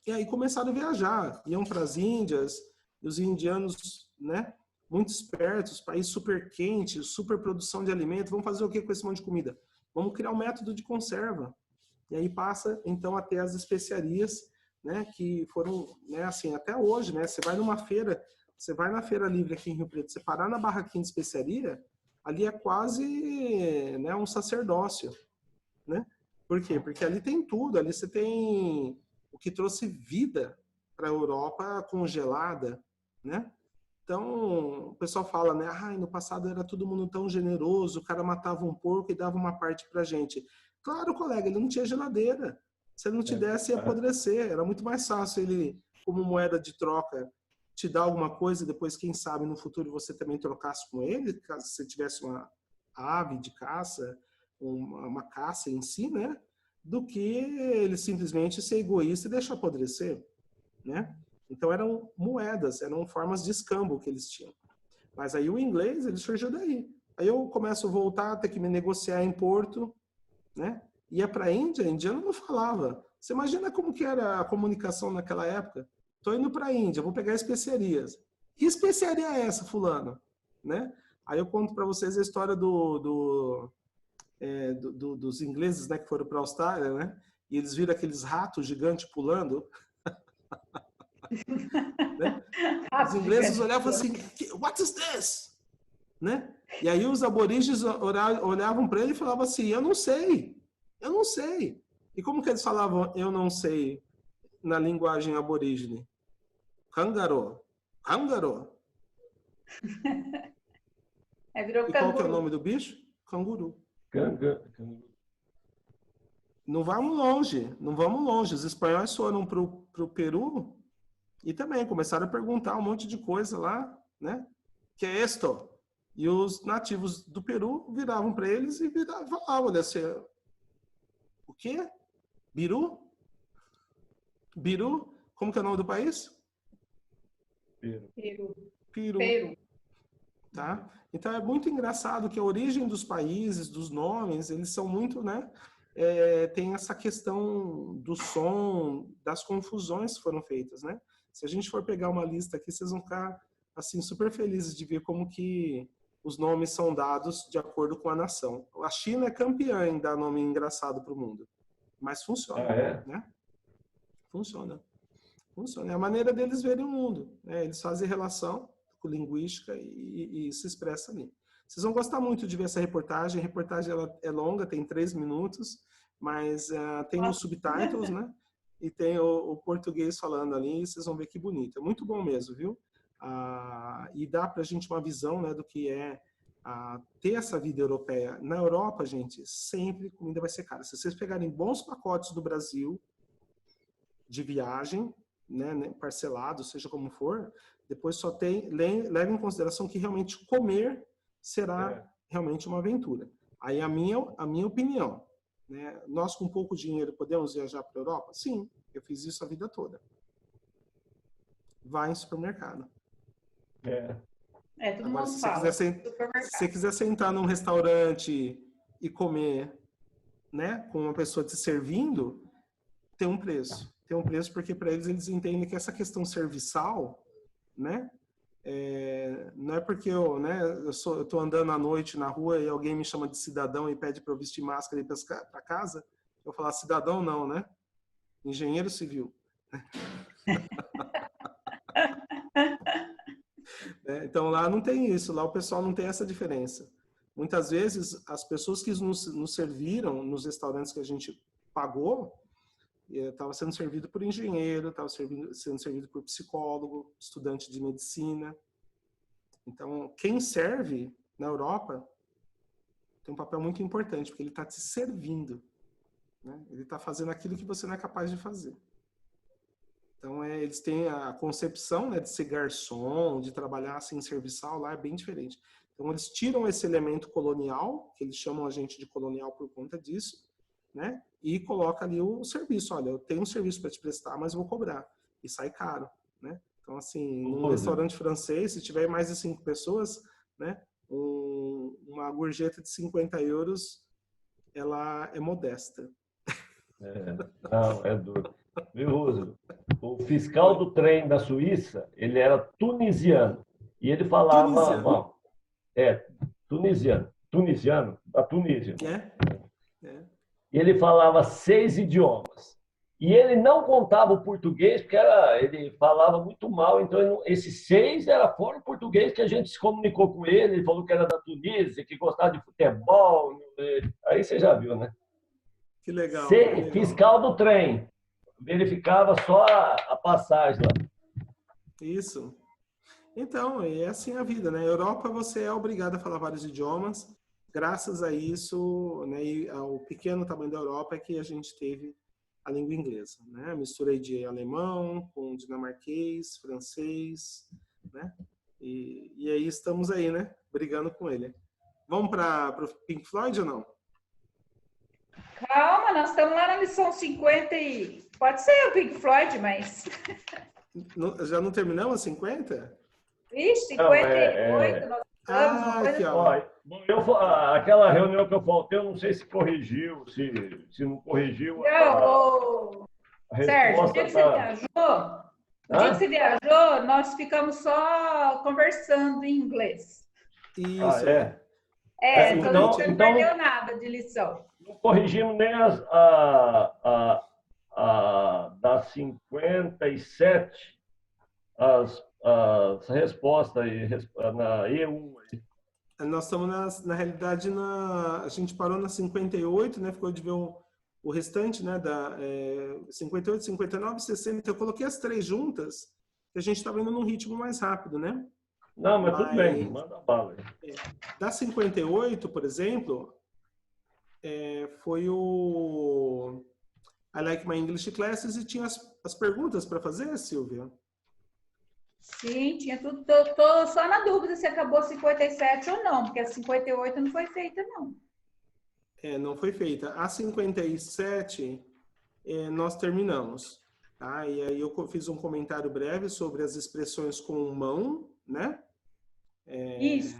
E aí começaram a viajar, iam para as Índias, e os indianos, né, muito espertos, país super quente, super produção de alimento, vamos fazer o que com esse monte de comida? Vamos criar um método de conserva. E aí passa, então, a ter as especiarias, né, que foram, né, assim, até hoje, né, você vai numa feira, você vai na Feira Livre aqui em Rio Preto, você parar na barraquinha de especiaria, ali é quase, né, um sacerdócio, né? Por quê? Porque ali tem tudo, ali você tem o que trouxe vida para a Europa congelada, né? Então, o pessoal fala, né? Ah, no passado era todo mundo tão generoso, o cara matava um porco e dava uma parte pra gente. Claro, colega, ele não tinha geladeira. Se ele não te desse, ia apodrecer. Era muito mais fácil ele, como moeda de troca, te dar alguma coisa e depois, quem sabe, no futuro você também trocasse com ele, caso você tivesse uma ave de caça, uma caça em si, né? Do que ele simplesmente ser egoísta e deixar apodrecer, né? Então eram moedas, eram formas de escambo que eles tinham. Mas aí o inglês, ele surgiu daí. Aí eu começo a voltar a ter que me negociar em Porto, né? Ia para a Índia, indiano não falava. Você imagina como que era a comunicação naquela época? Tô indo para a Índia, vou pegar especiarias. Que especiaria é essa, fulano? Né? Aí eu conto para vocês a história dos ingleses, né, que foram para a Austrália, né? E eles viram aqueles ratos gigantes pulando. Né? Os ingleses olhavam assim, what is this? Né? E aí os aborígenes olhavam para ele e falavam assim, eu não sei. E como que eles falavam eu não sei na linguagem aborígene? Kangaroo. Virou e canguru. Qual que é o nome do bicho? Canguru. Não vamos longe. Os espanhóis foram pro Peru e também começaram a perguntar um monte de coisa lá, né? Que é esto? E os nativos do Peru viravam para eles e falavam, olha, o quê? Biru? Como que é o nome do país? Peru. Tá? Então é muito engraçado que a origem dos países, dos nomes, eles são muito, né? Tem essa questão do som, das confusões que foram feitas, né? Se a gente for pegar uma lista aqui, vocês vão ficar assim super felizes de ver como que os nomes são dados de acordo com a nação. A China é campeã em dar nome engraçado para o mundo, mas funciona, né? Funciona. É a maneira deles verem o mundo, né? Eles fazem relação com linguística e se expressa ali. Vocês vão gostar muito de ver essa reportagem. A reportagem ela é longa, tem 3 minutos, mas tem os subtitles, né? E tem o português falando ali, e vocês vão ver que bonito. É muito bom mesmo, viu? E dá pra gente uma visão, né, do que é ter essa vida europeia. Na Europa, gente, sempre comida vai ser cara. Se vocês pegarem bons pacotes do Brasil de viagem, né, parcelado, seja como for, depois só leva em consideração que realmente comer será realmente uma aventura. Aí a minha opinião, né, nós com pouco dinheiro podemos viajar para a Europa? Sim, eu fiz isso a vida toda. Vai em supermercado. Todo Agora, mundo se fala. Se você quiser sentar num restaurante e comer, né, com uma pessoa te servindo, tem um preço. Tem um preço porque para eles entendem que essa questão serviçal, né, não é porque eu tô andando à noite na rua e alguém me chama de cidadão e pede para eu vestir máscara e ir para casa, eu falar cidadão não, né? Engenheiro civil. Então lá não tem isso, lá o pessoal não tem essa diferença. Muitas vezes as pessoas que nos serviram nos restaurantes que a gente pagou, estava sendo servido por engenheiro, estava sendo servido por psicólogo, estudante de medicina. Então, quem serve na Europa tem um papel muito importante, porque ele está te servindo, né? Ele está fazendo aquilo que você não é capaz de fazer. Então, eles têm a concepção, né, de ser garçom, de trabalhar assim, serviçal, lá é bem diferente. Então, eles tiram esse elemento colonial, que eles chamam a gente de colonial por conta disso, né? E coloca ali o serviço. Olha, eu tenho um serviço para te prestar, mas vou cobrar. E sai caro, né? Então, assim, num restaurante francês, se tiver mais de 5 pessoas, né? Uma gorjeta de 50 euros, ela é modesta. Não, é duro. Viu, Roosevelt? O fiscal do trem da Suíça, ele era tunisiano. E ele falava, Tunisiano. bom, tunisiano, da Tunísia. É. E ele falava 6 idiomas. E ele não contava o português, porque ele falava muito mal, então esses 6 era fora o português que a gente se comunicou com ele, ele falou que era da Tunísia, que gostava de futebol. Aí você já viu, né? Que legal. Que legal. Fiscal do trem. Verificava só a passagem lá. Isso. Então, é assim a vida, né? Europa você é obrigado a falar vários idiomas. Graças a isso, né, e ao pequeno tamanho da Europa é que a gente teve a língua inglesa, né? Misturei de alemão com dinamarquês, francês, né? E aí estamos aí, né? Brigando com ele. Vamos para o Pink Floyd ou não? Calma, nós estamos lá na lição 50 e... Pode ser o Pink Floyd, mas... Já não terminamos a 50? Ixi, 58, nós estamos... Aqui, ó. Aquela reunião que eu faltei, eu não sei se corrigiu, se não corrigiu. Não, Sérgio, o dia que você viajou, dia que você viajou, nós ficamos só conversando em inglês. Isso. Então você não perdeu nada de lição. Não corrigimos nem das 57, as respostas na E1. Nós estamos, na realidade, a gente parou na 58, né? Ficou de ver o restante, né? 58, 59, 60. Eu coloquei as 3 juntas, que a gente estava indo num ritmo mais rápido, né? Não, mas tudo bem, manda bala. Da 58, por exemplo, foi o I Like My English Classes e tinha as perguntas para fazer, Silvia? Sim, tinha tudo. Tô só na dúvida se acabou 57 ou não, porque a 58 não foi feita, não. Não foi feita. A 57, nós terminamos. Tá? E aí eu fiz um comentário breve sobre as expressões com mão, né? Isso.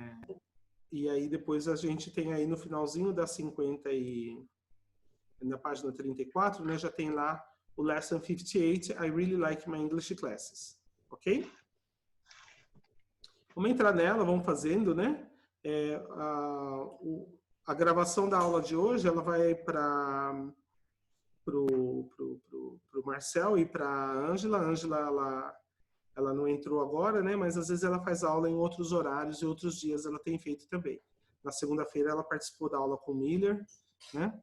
E aí depois a gente tem aí no finalzinho da 50 na página 34, né? Já tem lá o Lesson 58, I Really Like My English Classes. Ok? Vamos entrar nela, vamos fazendo, né? A gravação da aula de hoje, ela vai para pro Marcel e para a Ângela. A Ângela, ela não entrou agora, né? Mas às vezes ela faz aula em outros horários e outros dias ela tem feito também. Na segunda-feira ela participou da aula com o Miller, né?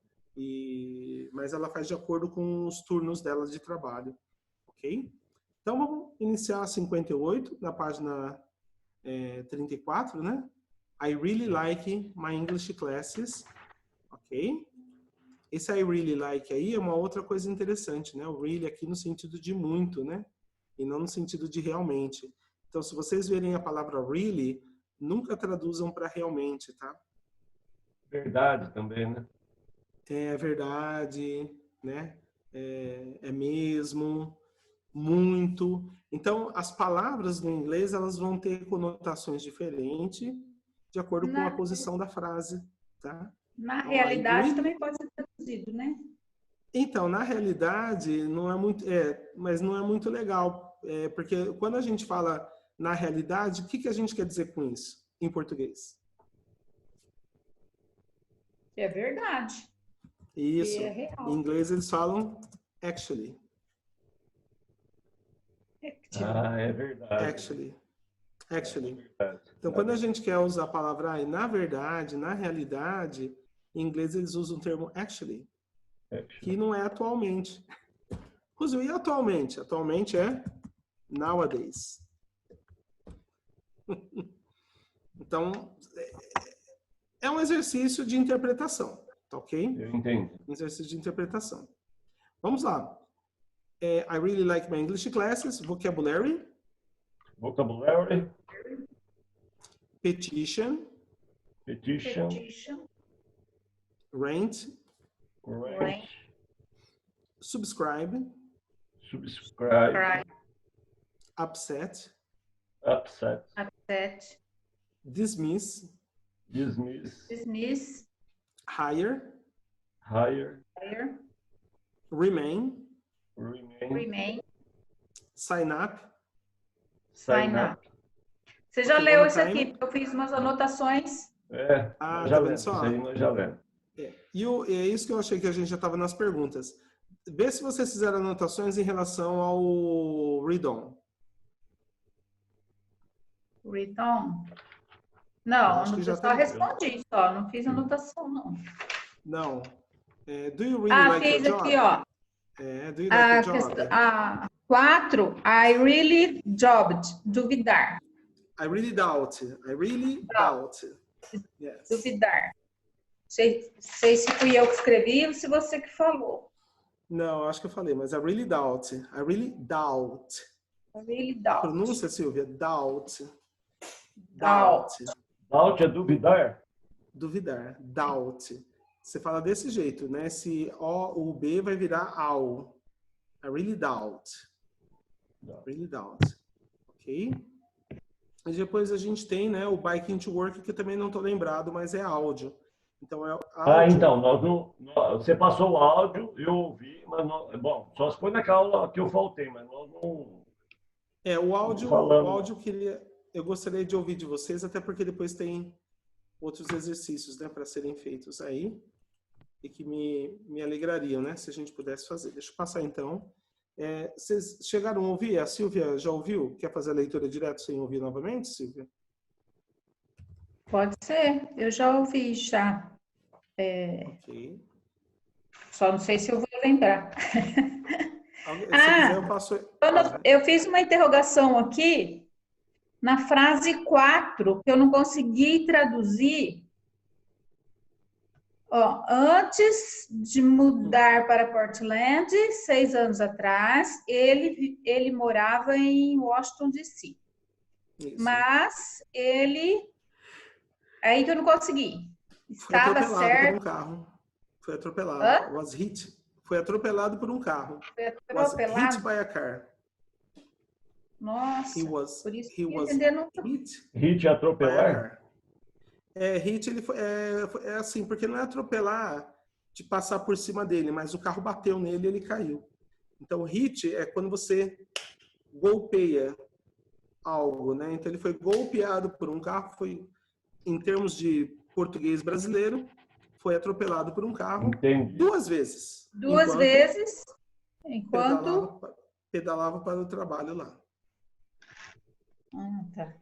Mas ela faz de acordo com os turnos dela de trabalho, ok? Então vamos iniciar a 58 na página 34, né? I really like my English classes, ok? Esse I really like aí é uma outra coisa interessante, né? O really aqui no sentido de muito, né? E não no sentido de realmente. Então, se vocês verem a palavra really, nunca traduzam para realmente, tá? Verdade também, né? É verdade, né? É mesmo, muito. Então, as palavras no inglês, elas vão ter conotações diferentes de acordo com a posição da frase, tá? Na realidade, também pode ser traduzido, né? Então, na realidade, não é muito, mas não é muito legal, porque quando a gente fala na realidade, o que a gente quer dizer com isso em português? É verdade. Isso. É real. Em inglês eles falam actually. É verdade. Actually. É verdade. Então, quando a gente quer usar a palavra na verdade, na realidade, em inglês eles usam o termo actually, que não é atualmente. E atualmente? Atualmente é nowadays. Então, é um exercício de interpretação, tá ok? Eu entendi. Um exercício de interpretação. Vamos lá. I really like my English classes. Vocabulary. Vocabulary. Petition. Rent. Subscribe. Upset. dismiss, dismiss, hire, hire, remain, remain, sign up. sign up. Você já Ok, leu one isso aqui? time. Porque eu fiz umas anotações. Ah, já tá vendo lemos, só? isso aí nós já lemos. É isso que eu achei que a gente já estava nas perguntas. Vê se vocês fizeram anotações em relação ao read-on. Read on. Eu Não, acho que eu já só tá- respondi, só. Não fiz anotação, não. Não. Do you really like your Fiz job? aqui, ó. Do you like your job? 4, I really jobbed, duvidar. I really doubt. I really doubt. Yes. Duvidar. Sei se fui eu que escrevi ou se você que falou. Não, acho que eu falei, mas I really doubt. I really doubt. I really doubt. Pronúncia, Silvia? Doubt. Doubt. Doubt é duvidar? Duvidar. Doubt. Você fala desse jeito, né? Esse O, o B vai virar ao. I really doubt. Really doubt. Ok? E depois a gente tem, né, o Biking to Work, que também não estou lembrado, mas é áudio. Então é áudio. Então, você passou o áudio, eu ouvi, mas não, bom, só se foi naquela aula que eu faltei, mas nós não... O áudio eu gostaria de ouvir de vocês, até porque depois tem outros exercícios, né, para serem feitos aí, e que me alegrariam, né, se a gente pudesse fazer. Deixa eu passar então. Vocês chegaram a ouvir? A Silvia já ouviu? Quer fazer a leitura direto sem ouvir novamente, Silvia? Pode ser. Eu já ouvi, já. Ok. Só não sei se eu vou lembrar. Se quiser, eu passo... Eu fiz uma interrogação aqui na frase 4, que eu não consegui traduzir. Ó, antes de mudar para Portland, 6 anos atrás, ele morava em Washington, D.C. Mas ele... Aí que eu não consegui. Estava certo. Por um carro. Foi atropelado. Was hit. Foi atropelado por um carro. Foi atropelado? Was hit by a car. Nossa, por isso que was entendendo... Hit atropelar? Hit, ele é assim, porque não é atropelar de passar por cima dele, mas o carro bateu nele e ele caiu. Então, hit é quando você golpeia algo, né? Então, ele foi golpeado por um carro, foi, em termos de português brasileiro, foi atropelado por um carro. Entendi. 2 vezes. Duas vezes, enquanto... Pedalava para o trabalho lá. Tá.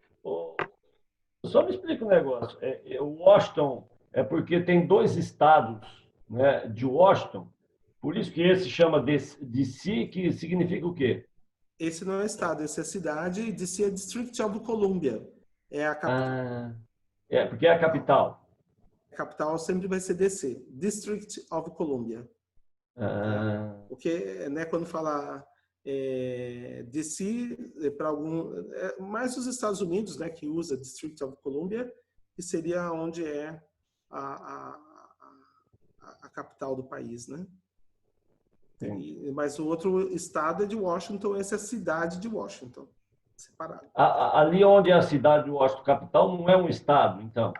Só me explica um negócio. Washington é porque tem 2 estados, né, de Washington, por isso que esse chama DC, que significa o quê? Esse não é estado, esse é cidade, e DC é District of Columbia. É a capital. Porque é a capital. A capital sempre vai ser DC, District of Columbia. Porque, né, quando fala DC, para mais os Estados Unidos, né, que usa District of Columbia, que seria onde é a capital do país, né? Mas o outro estado é de Washington, essa é a cidade de Washington, separado. Ali onde é a cidade de Washington, capital, não é um estado, então?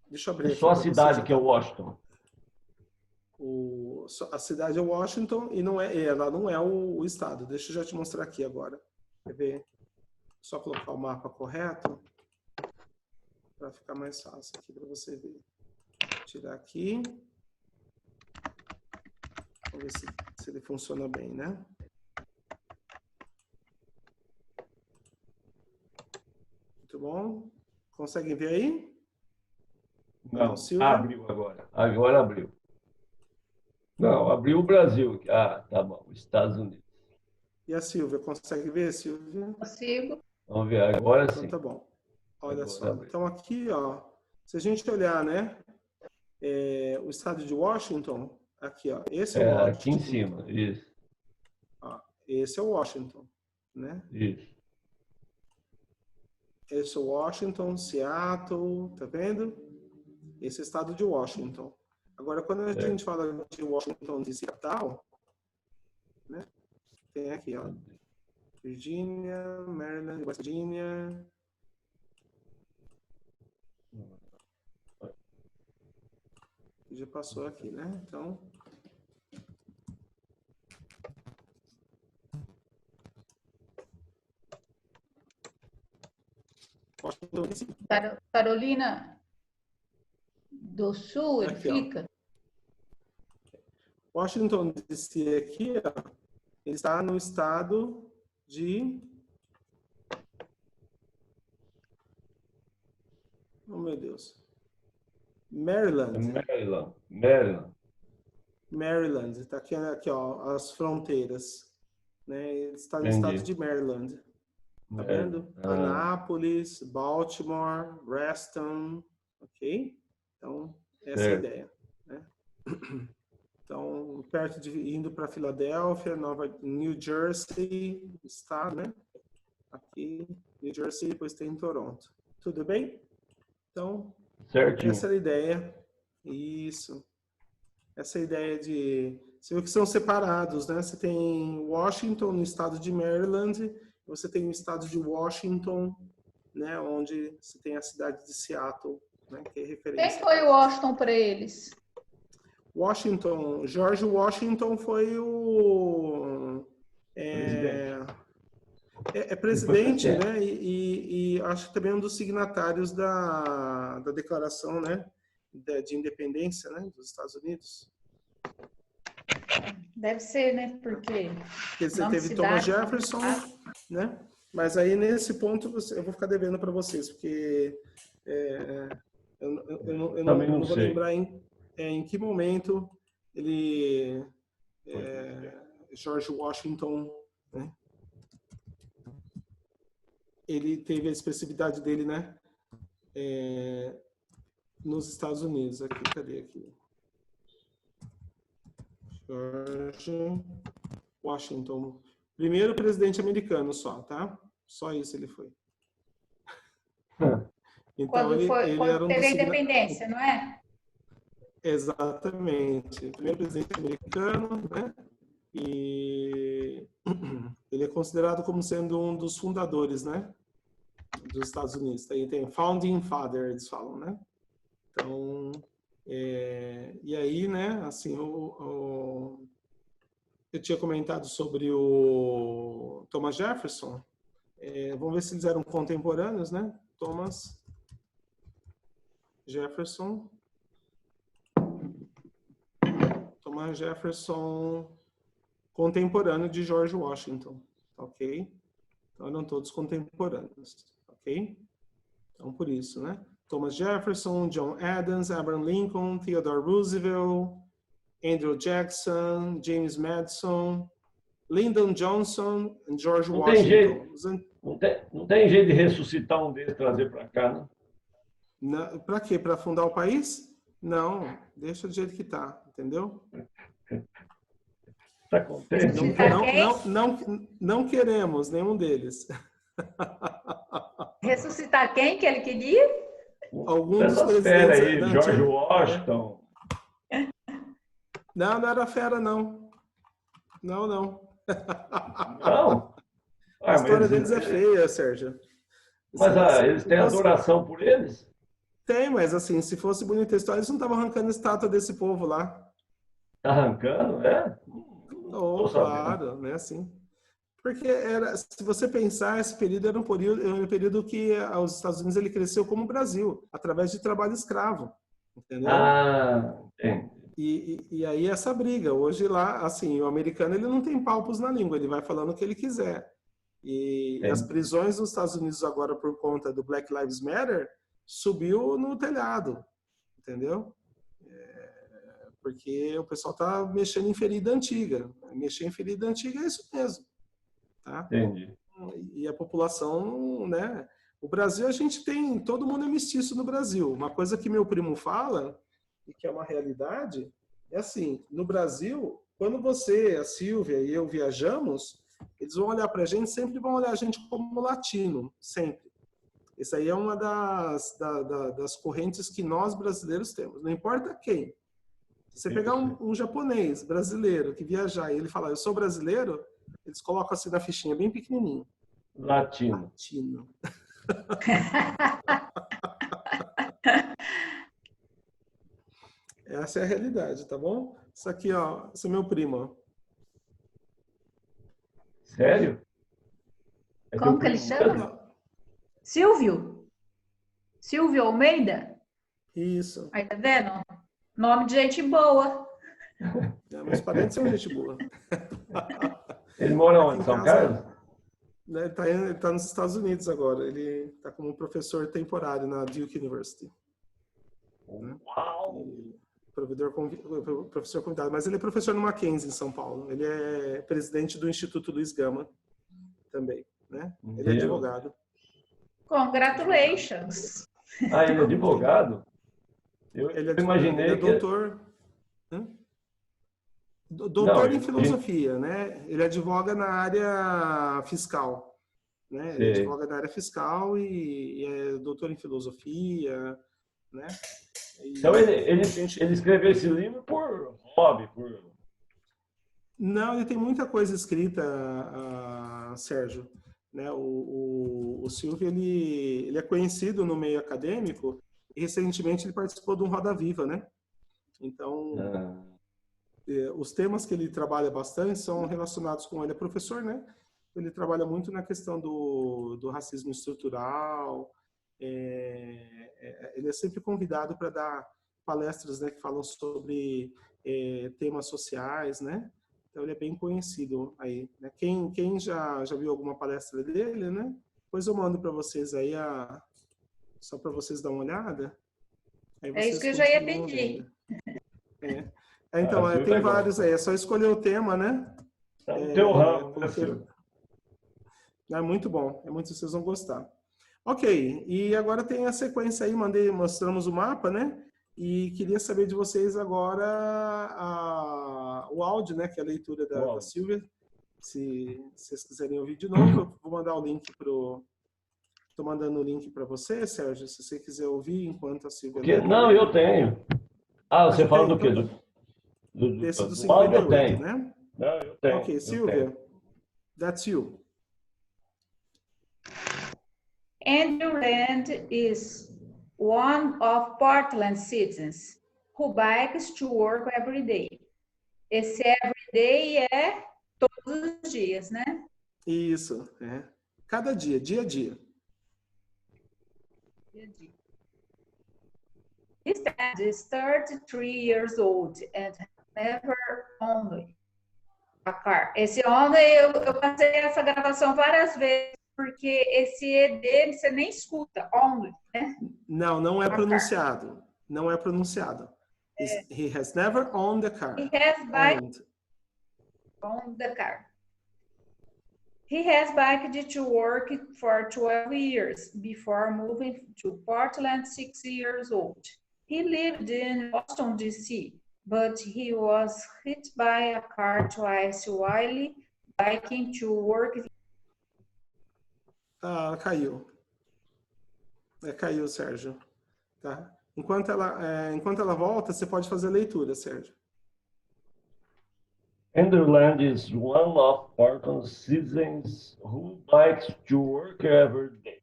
Deixa eu abrir aqui. Só a cidade que é Washington. A cidade é Washington e ela não é o estado. Deixa eu já te mostrar aqui agora. Quer ver? Só colocar o mapa correto para ficar mais fácil aqui para você ver. Tirar aqui. Vamos ver se ele funciona bem, né? Muito bom. Conseguem ver aí? Não, abriu agora. Agora abriu. Não, abriu o Brasil. Tá bom. Estados Unidos. E a Silvia? Consegue ver, Silvia? Consigo. Vamos ver, agora sim. Então tá bom. Olha agora só. abriu. Então aqui, ó, se a gente olhar, né? O estado de Washington, aqui, ó. Esse é o Washington. Aqui em cima, isso. Ó, esse é o Washington, né? Isso. Esse é o Washington, Seattle, tá vendo? Esse é o estado de Washington. Agora, quando a gente fala de Washington DC capital, né? Tem aqui, ó. Virgínia, Maryland, West Virginia. Já passou aqui, né? Então... Carolina do Sul, ele aqui, fica? Ó. Washington DC aqui, ó, ele está no estado de... Oh, meu Deus. Maryland. Maryland. Está aqui, ó, as fronteiras. Né? Ele está no estado de Maryland. Tá vendo? Anápolis, Baltimore, Reston, ok? Então, essa é a ideia. Né? Então, perto de indo para Filadélfia, New Jersey, estado, né? Aqui, New Jersey, depois tem Toronto. Tudo bem? Então, certinho. Essa é a ideia. Isso. Essa é a ideia de... Você vê que são separados, né? Você tem Washington no estado de Maryland, você tem o estado de Washington, né? Onde você tem a cidade de Seattle, né? Que é referência. Quem foi o Washington para eles? Washington, George Washington foi o... presidente, né? E acho que também um dos signatários da declaração, né? De independência, né? Dos Estados Unidos. Deve ser, né? Porque você teve Thomas Jefferson, né? Mas aí nesse ponto eu vou ficar devendo para vocês, porque eu não vou lembrar em que momento ele George Washington, né? Ele teve a expressividade dele, né? Nos Estados Unidos. Aqui, cadê aqui? George Washington. Primeiro presidente americano só, tá? Só isso ele foi. Então, quando era um teve a independência, não é? Exatamente. Primeiro presidente americano, né? E ele é considerado como sendo um dos fundadores, né? Dos Estados Unidos. Aí tem Founding Father, eles falam, né? Então, e aí, né? Assim, eu tinha comentado sobre o Thomas Jefferson. Vamos ver se eles eram contemporâneos, né? Thomas Jefferson. Thomas Jefferson, contemporâneo de George Washington, ok? Então, eram todos contemporâneos, ok? Então, por isso, né? Thomas Jefferson, John Adams, Abraham Lincoln, Theodore Roosevelt, Andrew Jackson, James Madison, Lyndon Johnson e George Washington. Não tem jeito de ressuscitar um deles e trazer para cá, né? Para quê? Para fundar o país? Não, deixa do jeito que tá, entendeu? Tá contente? Não queremos nenhum deles. Ressuscitar quem que ele queria? Alguns dos presidentes aí, George Washington. Não era fera, não. Não. Não? A história deles é feia, Sérgio. Mas eles têm adoração por eles? Tem, mas assim, se fosse bonita a história, eles não estavam arrancando estátua desse povo lá. Tá arrancando, é? Claro, né, assim. Porque se você pensar, esse período era um período que os Estados Unidos ele cresceu como o Brasil, através de trabalho escravo, entendeu? E aí essa briga, hoje lá, assim, o americano ele não tem palpos na língua, ele vai falando o que ele quiser. E as prisões nos Estados Unidos agora por conta do Black Lives Matter subiu no telhado, entendeu? Porque o pessoal tá mexendo em ferida antiga. Mexer em ferida antiga é isso mesmo. Tá? Entendi. E a população, né? O Brasil, a gente tem... Todo mundo é mestiço no Brasil. Uma coisa que meu primo fala, e que é uma realidade, é assim, no Brasil, quando você, a Silvia e eu viajamos, eles vão olhar pra gente, sempre vão olhar a gente como latino, sempre. Isso aí é uma das correntes que nós brasileiros temos. Não importa quem. Se você pegar um japonês brasileiro que viajar e ele falar, eu sou brasileiro, Eles colocam assim na fichinha, bem pequenininho. Latino. Latino. Essa é a realidade, tá bom? Isso aqui, ó, esse é meu primo, ó. Sério? Como que ele chama? Silvio. Silvio Almeida? Isso. Aí, tá vendo? Nome de gente boa. Meus parentes são gente boa. Ele mora onde? São Carlos? Ele tá nos Estados Unidos agora. Ele tá como professor temporário na Duke University. Uau! Professor convidado. Mas ele é professor no Mackenzie, em São Paulo. Ele é presidente do Instituto Luiz Gama também, né? Ele é advogado. Congratulations! Ah, ele é advogado? Ele é imaginei ele é que... doutor... Doutor em filosofia, né? Ele advoga na área fiscal, né? Ele advoga na área fiscal e é doutor em filosofia, né? Então ele escreveu esse livro por hobby, por... Não, ele tem muita coisa escrita, Sérgio. Né? O Silvio, ele é conhecido no meio acadêmico e recentemente ele participou de um Roda Viva, né? Então, os temas que ele trabalha bastante são relacionados com... Ele é professor, né? Ele trabalha muito na questão do racismo estrutural. Ele é sempre convidado para dar palestras, né, que falam sobre temas sociais, né? Então ele é bem conhecido aí, né? Quem já viu alguma palestra dele, né? Depois eu mando para vocês aí só para vocês dar uma olhada. Aí vocês isso que eu já ia pedir. Então, tem vários aí, é só escolher o tema, né? É o teu ramo, né, Silvio? É muito bom, vocês vão gostar. Ok, e agora tem a sequência aí, mostramos o mapa, né? E queria saber de vocês agora o áudio, né? Que é a leitura da Silvia. Se vocês quiserem ouvir de novo, eu vou mandar o link Estou mandando o link para você, Sérgio, se você quiser ouvir enquanto a Silvia... Não, eu tenho. Você fala do quê? Desse do 58, né? Não, eu tenho. Ok, Silvia, that's you. Andrew Land is one of Portland's citizens who bikes to work every day. Esse every day é todos os dias, né? Isso, cada dia, dia a dia. He is 33 years old and never owned a car. Esse only, eu passei essa gravação várias vezes, porque esse E dele você nem escuta, only, né? Não é pronunciado. Não é pronunciado. He has never owned a car. He has biked on the car. He has biked to work for 12 years before moving to Portland 6 years old. He lived in Boston, D.C., but he was hit by a car twice while biking to work. Caiu. Caiu, Sérgio. Tá? Enquanto ela volta, você pode fazer a leitura, Sérgio. Andrew Land is one of Portland's citizens who bikes to work every day.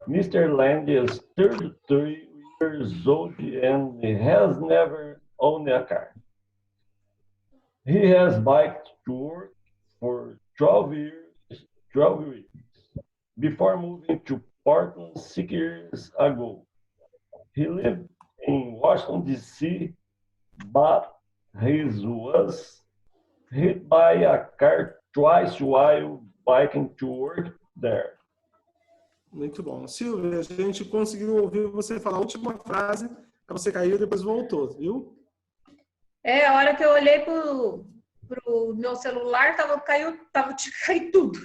Mr. Land is 33 years old and has never owned a car. He has biked to work for 12 years before moving to Portland 6 years ago. He lived in Washington, D.C., but he was hit by a car twice while biking to work there. Muito bom. Silvia, a gente conseguiu ouvir você falar a última frase, você caiu e depois voltou, viu? A hora que eu olhei pro meu celular, caiu tudo.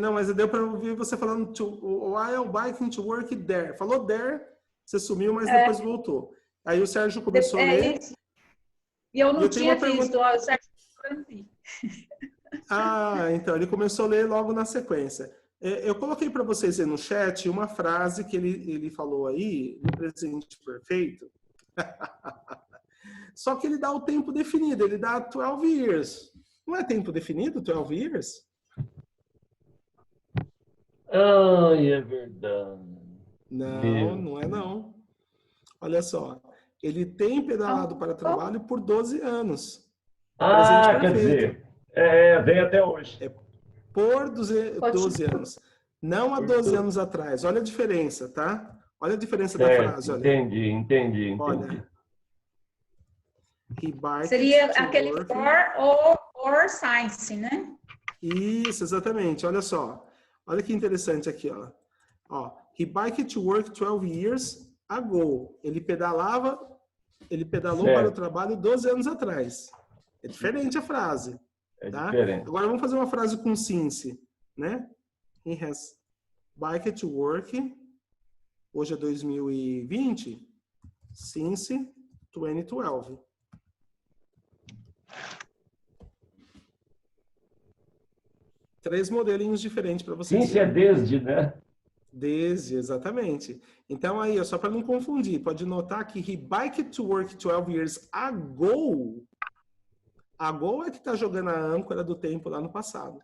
Mas deu para ouvir você falando while biking to work there. Falou there, você sumiu, mas depois voltou. Aí o Sérgio começou a ler. Isso. E eu não tinha visto, o Sérgio não vi. Então, ele começou a ler logo na sequência. Eu coloquei para vocês aí no chat uma frase que ele falou aí, no presente perfeito. Só que ele dá o tempo definido, ele dá 12 years. Não é tempo definido, 12 years? Ai, é verdade. Não, não é não. Olha só, ele tem pedalado para trabalho por 12 anos. Ah, quer dizer, vem até hoje. Por 12 anos. Não há 12 anos atrás. Olha a diferença, tá? Olha a diferença da frase. Olha. Entendi. Olha. Seria aquele for science, né? Isso, exatamente. Olha só. Olha que interessante aqui, ó. He biked to work 12 years ago. Ele pedalou para o trabalho 12 anos atrás. É diferente a frase. Tá? Diferente. Agora vamos fazer uma frase com since, né? He has biked to work. Hoje é 2020. Since 2012. Três modelinhos diferentes para vocês. Since é desde, né? Desde, exatamente. Então aí, só para não confundir, pode notar que he biked to work 12 years ago. Ago é que está jogando a âncora do tempo lá no passado.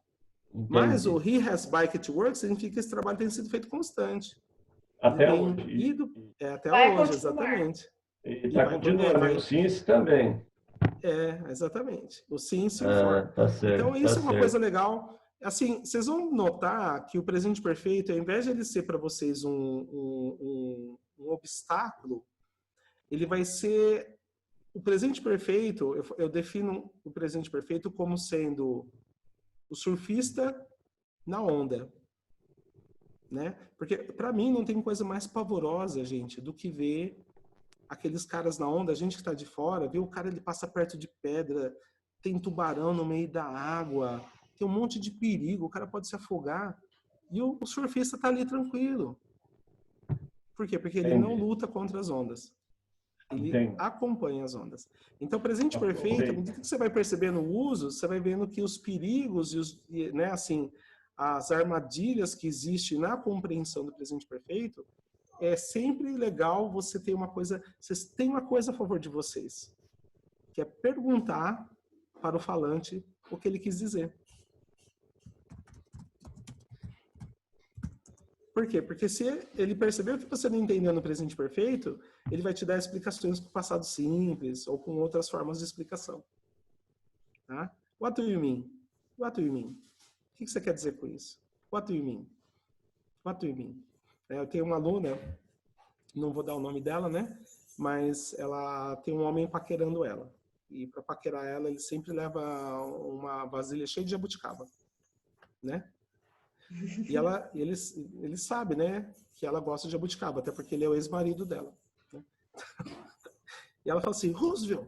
Entendi. Mas o he has biked to work significa que esse trabalho tem sido feito constante. Até hoje. Até hoje, exatamente. E está continuando. O since também. Exatamente. O since e o for. Tá certo, então isso é uma coisa legal. Assim, vocês vão notar que o presente perfeito, ao invés de ele ser para vocês um obstáculo, ele vai ser... O presente perfeito, eu defino o presente perfeito como sendo o surfista na onda, né? Porque para mim não tem coisa mais pavorosa, gente, do que ver aqueles caras na onda, a gente que está de fora, vê o cara, ele passa perto de pedra, tem tubarão no meio da água, tem um monte de perigo, o cara pode se afogar, e o surfista está ali tranquilo. Por quê? Porque ele não luta contra as ondas. Ele acompanha as ondas. Então, presente perfeito, à medida que você vai percebendo o uso, você vai vendo que os perigos né, assim, as armadilhas que existem na compreensão do presente perfeito, é sempre legal você ter uma coisa, vocês têm uma coisa a favor de vocês, que é perguntar para o falante o que ele quis dizer. Por quê? Porque se ele percebeu que você não entendeu no presente perfeito, ele vai te dar explicações com o passado simples ou com outras formas de explicação. Tá? What do you mean? What do you mean? O que você quer dizer com isso? What do you mean? What do you mean? Eu tenho uma aluna, não vou dar o nome dela, né? Mas ela tem um homem paquerando ela. E para paquerar ela, ele sempre leva uma vasilha cheia de jabuticaba, né? E ele sabe, né, que ela gosta de jabuticaba, até porque ele é o ex-marido dela. Né? E ela fala assim, Roosevelt,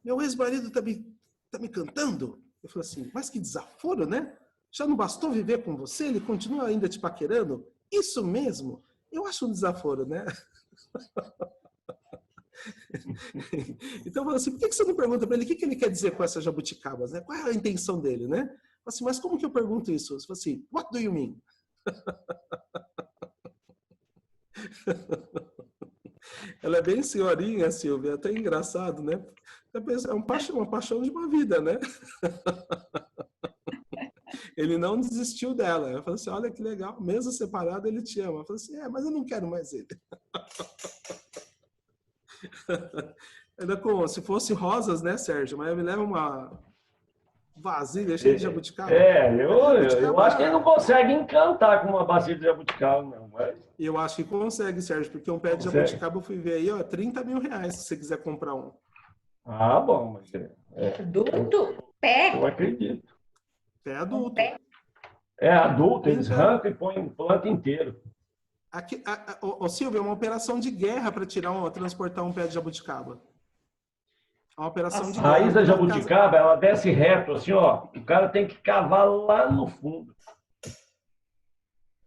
meu ex-marido tá me cantando? Eu falo assim, mas que desaforo, né? Já não bastou viver com você? Ele continua ainda te paquerando? Isso mesmo? Eu acho um desaforo, né? Então, eu falo assim, por que você não pergunta para ele o que ele quer dizer com essas jabuticabas? Né? Qual é a intenção dele, né? Assim, mas como que eu pergunto isso? Eu falo assim, what do you mean? Ela é bem senhorinha, Silvia, até engraçado, né? É uma paixão de uma vida, né? Ele não desistiu dela. Eu falei assim, olha que legal, mesmo separado ele te ama. Eu falei assim, mas eu não quero mais ele. Se fosse rosas, né, Sérgio? Mas me leva uma vasilha cheia de jabuticaba. Eu acho que ele não consegue encantar com uma bacia de jabuticaba, não. Mas... Eu acho que consegue, Sérgio, porque um pé de jabuticaba eu fui ver aí, ó, 30 mil reais, se você quiser comprar um. Ah, bom. Mas Adulto? Pé? Eu acredito. Pé adulto. É adulto, eles arrancam e põem o planta inteiro. Aqui, Silvio, é uma operação de guerra para transportar um pé de jabuticaba. Uma operação de guerra. A raiz da jabuticaba, ela desce reto, assim, ó. O cara tem que cavar lá no fundo.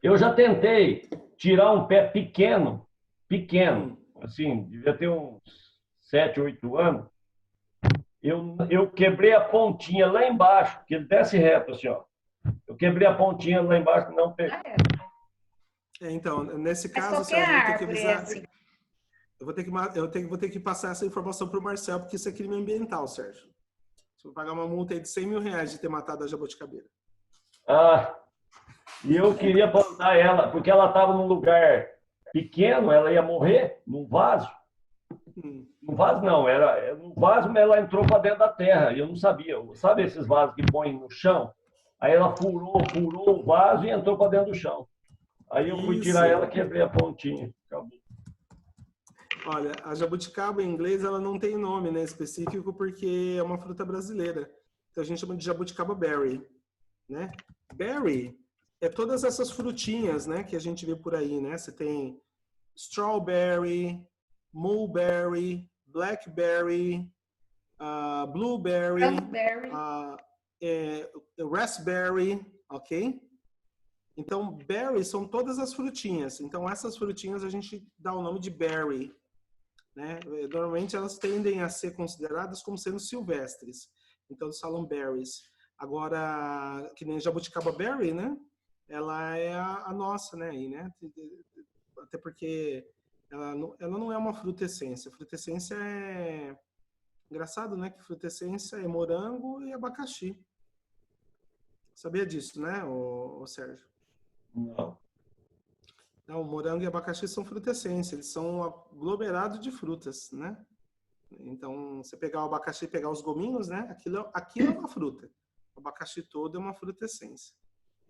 Eu já tentei tirar um pé pequeno, assim, devia ter uns 7, 8 anos. Eu quebrei a pontinha lá embaixo, que ele desce reto, assim, ó. Eu quebrei a pontinha lá embaixo e não peguei. Então, nesse caso, Sérgio, eu vou ter que avisar. Eu vou ter que passar essa informação para o Marcel, porque isso é crime ambiental, Sérgio. Você vai pagar uma multa aí de 100 mil reais de ter matado a jabuticabeira. Ah, e eu queria plantar ela, porque ela estava num lugar pequeno, ela ia morrer num vaso. No vaso não, era no vaso, mas ela entrou para dentro da terra e eu não sabia. Sabe esses vasos que põem no chão? Aí ela furou o vaso e entrou para dentro do chão. Aí eu fui tirar ela, quebrei a pontinha. Acabou. Olha, a jabuticaba em inglês ela não tem nome, né, específico porque é uma fruta brasileira. Então a gente chama de jabuticaba berry, né? Berry é todas essas frutinhas, né, que a gente vê por aí, né? Você tem strawberry, mulberry, blackberry, blueberry, raspberry, ok? Então, berry são todas as frutinhas. Então, essas frutinhas a gente dá o nome de berry, né? Normalmente, elas tendem a ser consideradas como sendo silvestres. Então, eles falam berries. Agora, que nem jabuticaba berry, né? Ela é a nossa, né? Aí, né? Até porque ela não é uma fruta essência. Fruta essência é... Engraçado, né? Que fruta essência é morango e abacaxi. Sabia disso, né, o Sérgio? Não. Não, morango e abacaxi são fruta essência. Eles são um aglomerado de frutas, né? Então, você pegar o abacaxi e pegar os gominhos, né? Aquilo é uma fruta. O abacaxi todo é uma fruta essência.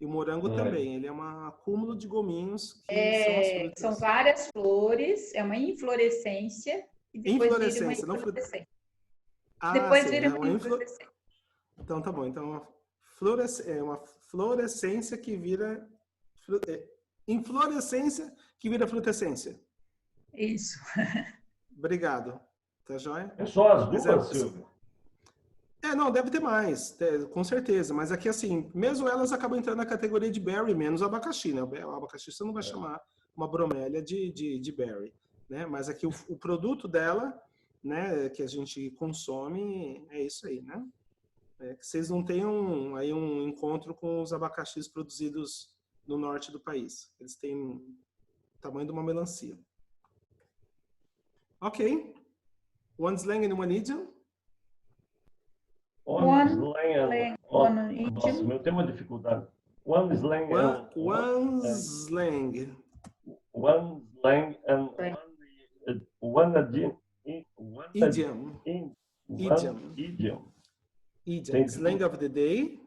E o morango também, ele é um acúmulo de gominhos que são as frutas. São várias flores, é uma inflorescência e depois vira uma inflorescência. Depois vira uma inflorescência. Então tá bom. Então é uma florescência que vira inflorescência que vira frutescência. Isso. Obrigado. Tá joia? É só as duas, Silvio? Não, deve ter mais, com certeza. Mas aqui, assim, mesmo elas acabam entrando na categoria de berry, menos o abacaxi, né? O abacaxi você não vai chamar uma bromélia de berry, né? Mas aqui o produto dela, né, que a gente consome, é isso aí, né? Que vocês não tenham aí um encontro com os abacaxis produzidos no norte do país. Eles têm o tamanho de uma melancia. Ok. One slang and one idiom. One slang. Nossa, eu tenho uma dificuldade. One slang. One slang. One slang and one idiom. Idiom. Slang of the day.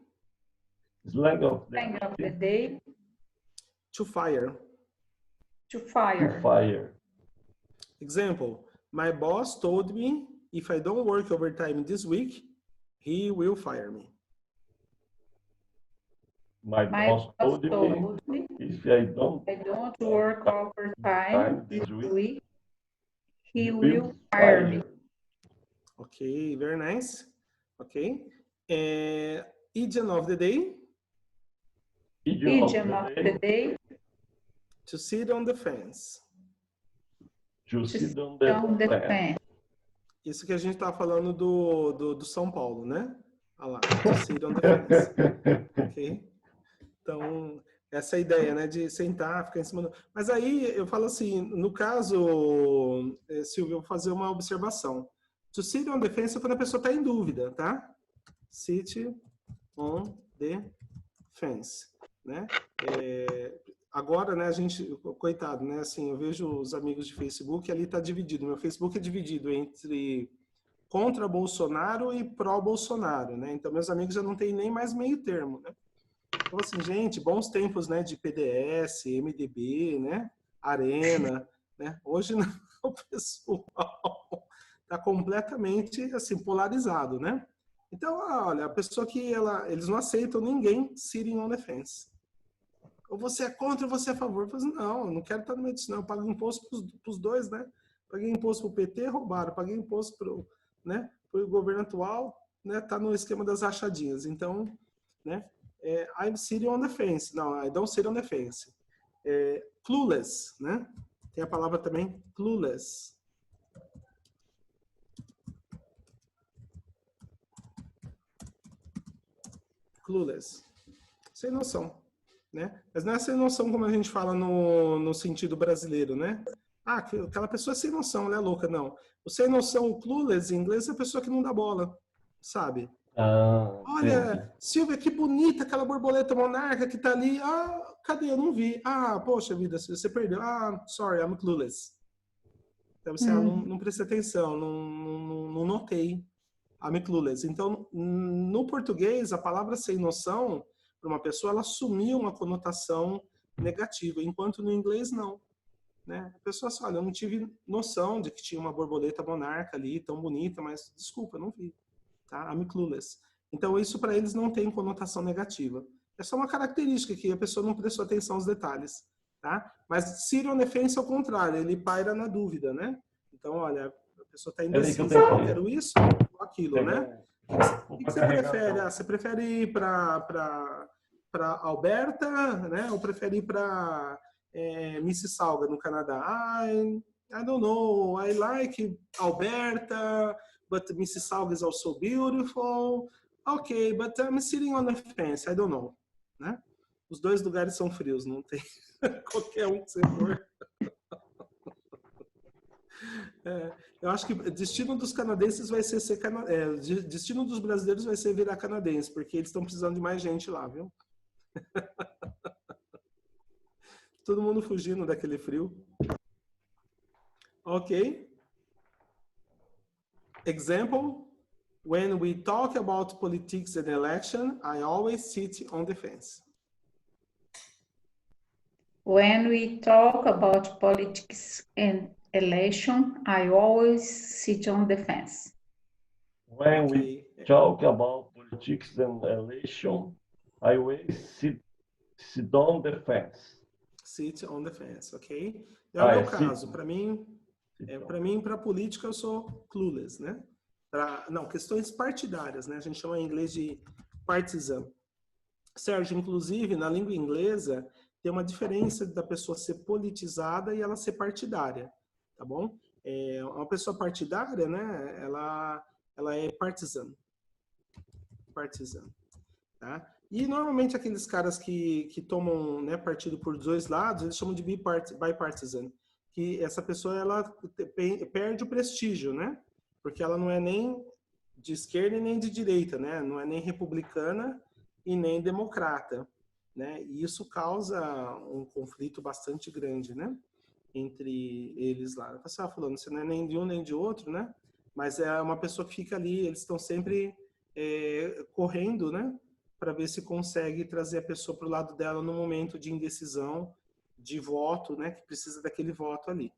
Slang of the day. To fire. To fire. To fire. Example. My boss told me if I don't work overtime this week, he will fire me. My boss told me if I don't work overtime this week, he will fire me. Okay, very nice. Okay. Idiom of the day. Idiom of the day. To sit on the fence. To sit on the fence. Isso que a gente tá falando do São Paulo, né? Olha lá, to sit on the fence. Ok? Então, essa é a ideia, né? De sentar, ficar em cima do... Mas aí, eu falo assim, no caso, Silvio, eu vou fazer uma observação. To sit on the fence é quando a pessoa tá em dúvida, tá? Sit on the fence, né? Agora, né, a gente, coitado, né, assim, eu vejo os amigos de Facebook, ali tá dividido, meu Facebook é dividido entre contra Bolsonaro e pró-Bolsonaro, né, então meus amigos já não tem nem mais meio termo, né. Então, assim, gente, bons tempos, né, de PDS, MDB, né, Arena, né, hoje não, o pessoal tá completamente, assim, polarizado, né. Então, olha, a pessoa que eles não aceitam ninguém sitting on the fence. Ou você é contra ou você é a favor. Eu falo assim, não, eu não quero estar no meio disso, não. Eu pago imposto para os dois, né? Paguei imposto para o PT, roubaram. Paguei imposto para o governo atual, né? Tá no esquema das rachadinhas. Então, né? I'm sitting on the fence. Não, I don't sit on the fence. Clueless, né? Tem a palavra também, clueless. Clueless. Sem noção. Né? Mas não é sem noção como a gente fala no sentido brasileiro, né? Ah, aquela pessoa é sem noção, ela é louca. Não. O sem noção, o clueless em inglês, é a pessoa que não dá bola, sabe? Entendi. Olha, Silvia, que bonita aquela borboleta monarca que tá ali. Ah, cadê? Eu não vi. Ah, poxa vida, você perdeu. Ah, sorry, I'm clueless. Então, você não prestei atenção, não notei. I'm clueless. Então, no português, a palavra sem noção, para uma pessoa, ela assumiu uma conotação negativa, enquanto no inglês, não. Né? A pessoa fala, olha, eu não tive noção de que tinha uma borboleta monarca ali, tão bonita, mas desculpa, eu não vi. Tá? I'm clueless. Então, isso para eles não tem conotação negativa. É só uma característica que a pessoa não prestou atenção aos detalhes. Tá? Mas City on the fence, ao contrário, ele paira na dúvida, né? Então, olha, a pessoa está indecisa, eu quero isso ou aquilo, né? O que você prefere? Ah, você prefere ir para Alberta, né? Ou prefere ir para Mississauga, no Canadá? I don't know. I like Alberta, but Mississauga is also beautiful. Okay, but I'm sitting on the fence. I don't know, né? Os dois lugares são frios, não tem qualquer um que você for. Eu acho que o destino dos canadenses vai ser destino dos brasileiros vai ser virar canadense, porque eles estão precisando de mais gente lá, viu? Todo mundo fugindo daquele frio. Ok. Example. When we talk about politics and election, I always sit on the fence. When we talk about politics and election, I always sit on the fence. When we talk about politics and election, I always sit on the fence. Sit on the fence, ok? É o meu caso. Para mim, para política, eu sou clueless, né? Não, questões partidárias, né? A gente chama em inglês de partisan. Sérgio, inclusive, na língua inglesa, tem uma diferença da pessoa ser politizada e ela ser partidária, tá bom? Uma pessoa partidária, né? Ela é partisan, tá? E normalmente aqueles caras que tomam, né, partido por dois lados, eles chamam de bipartisan, que essa pessoa ela perde o prestígio, né? Porque ela não é nem de esquerda e nem de direita, né? Não é nem republicana e nem democrata, né? E isso causa um conflito bastante grande, né? Entre eles lá. A pessoa falando, você não é nem de um nem de outro, né? Mas é uma pessoa que fica ali, eles estão sempre correndo, né? Para ver se consegue trazer a pessoa para o lado dela no momento de indecisão, de voto, né? Que precisa daquele voto ali.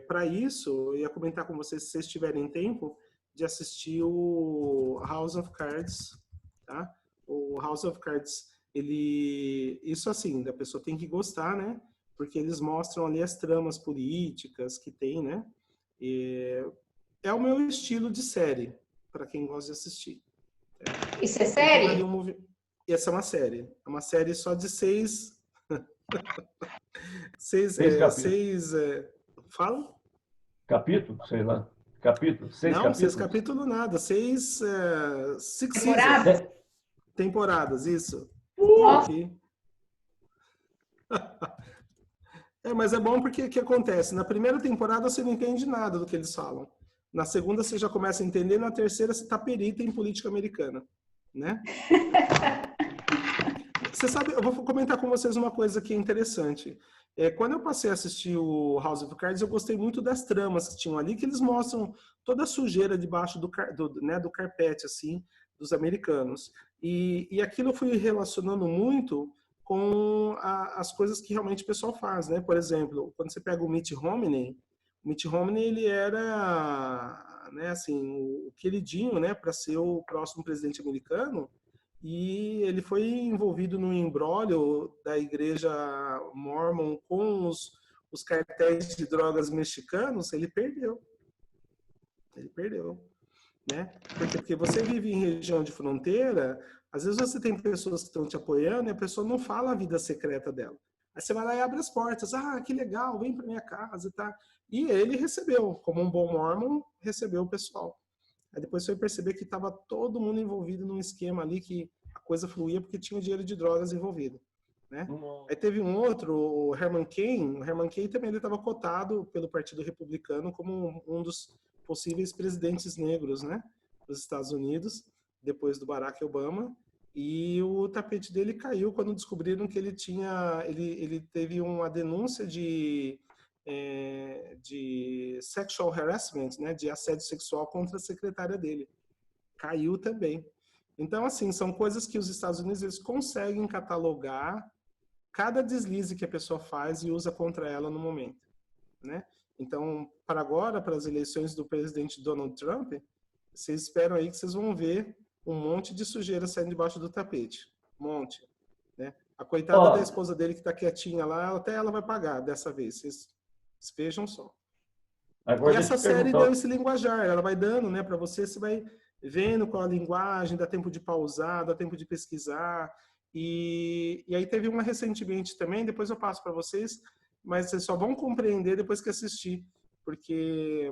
Para isso, eu ia comentar com vocês, se vocês tiverem tempo, de assistir o House of Cards, tá? O House of Cards, isso assim, a pessoa tem que gostar, né? Porque eles mostram ali as tramas políticas que tem, né? É o meu estilo de série, para quem gosta de assistir. Isso é série? Essa é uma série. É uma série só de 6... seis fala? Capítulo? Sei lá. Capítulo? 6 capítulos? Não, 6 capítulos nada. 6 temporadas? Temporadas, isso. Nossa. Mas é bom porque o que acontece? Na primeira temporada você não entende nada do que eles falam. Na segunda você já começa a entender, na terceira você tá perita em política americana, né? Você sabe, eu vou comentar com vocês uma coisa que é interessante. Quando eu passei a assistir o House of Cards, eu gostei muito das tramas que tinham ali, que eles mostram toda a sujeira debaixo do carpete, assim, dos americanos. E aquilo eu fui relacionando muito com as coisas que realmente o pessoal faz, né? Por exemplo, quando você pega o Mitt Romney, ele era, né, assim, o queridinho, né, para ser o próximo presidente americano. E ele foi envolvido no imbróglio da igreja Mormon com os cartéis de drogas mexicanos. Ele perdeu, né? Porque você vive em região de fronteira, às vezes você tem pessoas que estão te apoiando e a pessoa não fala a vida secreta dela. Aí você vai lá e abre as portas. Ah, que legal, vem para minha casa e tá. E ele recebeu, como um bom Mormon, recebeu o pessoal. Aí depois foi perceber que estava todo mundo envolvido num esquema ali que a coisa fluía porque tinha o dinheiro de drogas envolvido, né? Aí teve um outro, o Herman Cain. O Herman Cain também estava cotado pelo Partido Republicano como um dos possíveis presidentes negros, né, dos Estados Unidos. depois do Barack Obama, e o tapete dele caiu quando descobriram que ele teve uma denúncia de sexual harassment, né, de assédio sexual contra a secretária dele. Caiu também. Então, assim, são coisas que os Estados Unidos eles conseguem catalogar cada deslize que a pessoa faz e usa contra ela no momento, né? Então, para agora, para as eleições do presidente Donald Trump, vocês esperam aí que vocês vão ver um monte de sujeira saindo debaixo do tapete. Um monte, né? A coitada da esposa dele que está quietinha lá, até ela vai pagar dessa vez. Vocês vejam só. Agora, e essa série deu esse linguajar, ela vai dando, né, para você vai vendo qual a linguagem, dá tempo de pausar, dá tempo de pesquisar. E aí teve uma recentemente também, depois eu passo para vocês, mas vocês só vão compreender depois que assistir, porque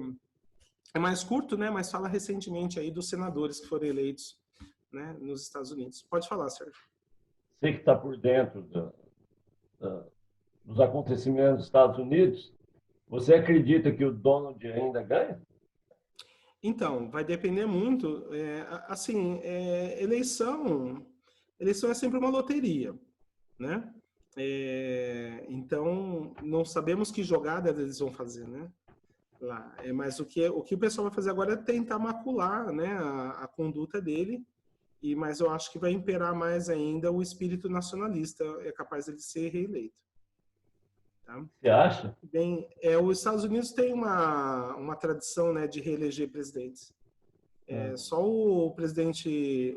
é mais curto, né, mas fala recentemente aí dos senadores que foram eleitos, né, nos Estados Unidos. Pode falar, Sérgio. Você que está por dentro dos acontecimentos dos Estados Unidos, você acredita que o Donald ainda ganha? Então, vai depender muito. Eleição é sempre uma loteria, né? Então, não sabemos que jogada eles vão fazer, né? Lá. Mas o que o pessoal vai fazer agora é tentar macular, né, a conduta dele. Mas eu acho que vai imperar mais ainda o espírito nacionalista. É capaz de ele ser reeleito. Tá? Você acha? Bem, os Estados Unidos têm uma tradição, né, de reeleger presidentes. Só o presidente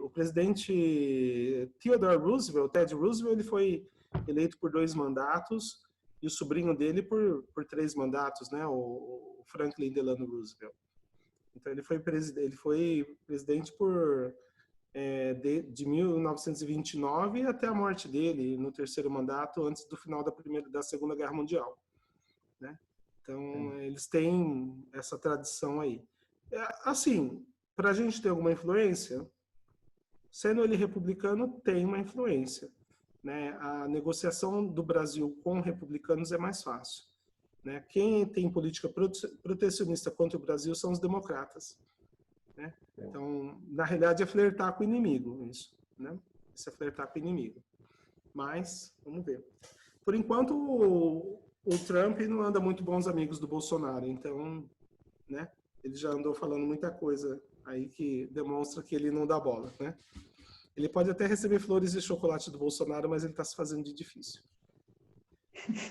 Theodore Roosevelt, Ted Roosevelt, ele foi eleito por 2 mandatos e o sobrinho dele por 3 mandatos, né, o Franklin Delano Roosevelt. Então ele foi presidente de 1929 até a morte dele no 3º mandato, antes do final da Segunda Guerra Mundial, né? Então eles têm essa tradição aí. Assim, para a gente ter alguma influência, sendo ele republicano, tem uma influência, né? A negociação do Brasil com republicanos é mais fácil, né? Quem tem política protecionista contra o Brasil são os democratas, né? Então, na realidade, é flertar com o inimigo, isso, né? Isso é flertar com o inimigo. Mas, vamos ver. Por enquanto, o Trump não anda muito bons amigos do Bolsonaro, então, né? Ele já andou falando muita coisa aí que demonstra que ele não dá bola, né? Ele pode até receber flores e chocolate do Bolsonaro, mas ele está se fazendo de difícil.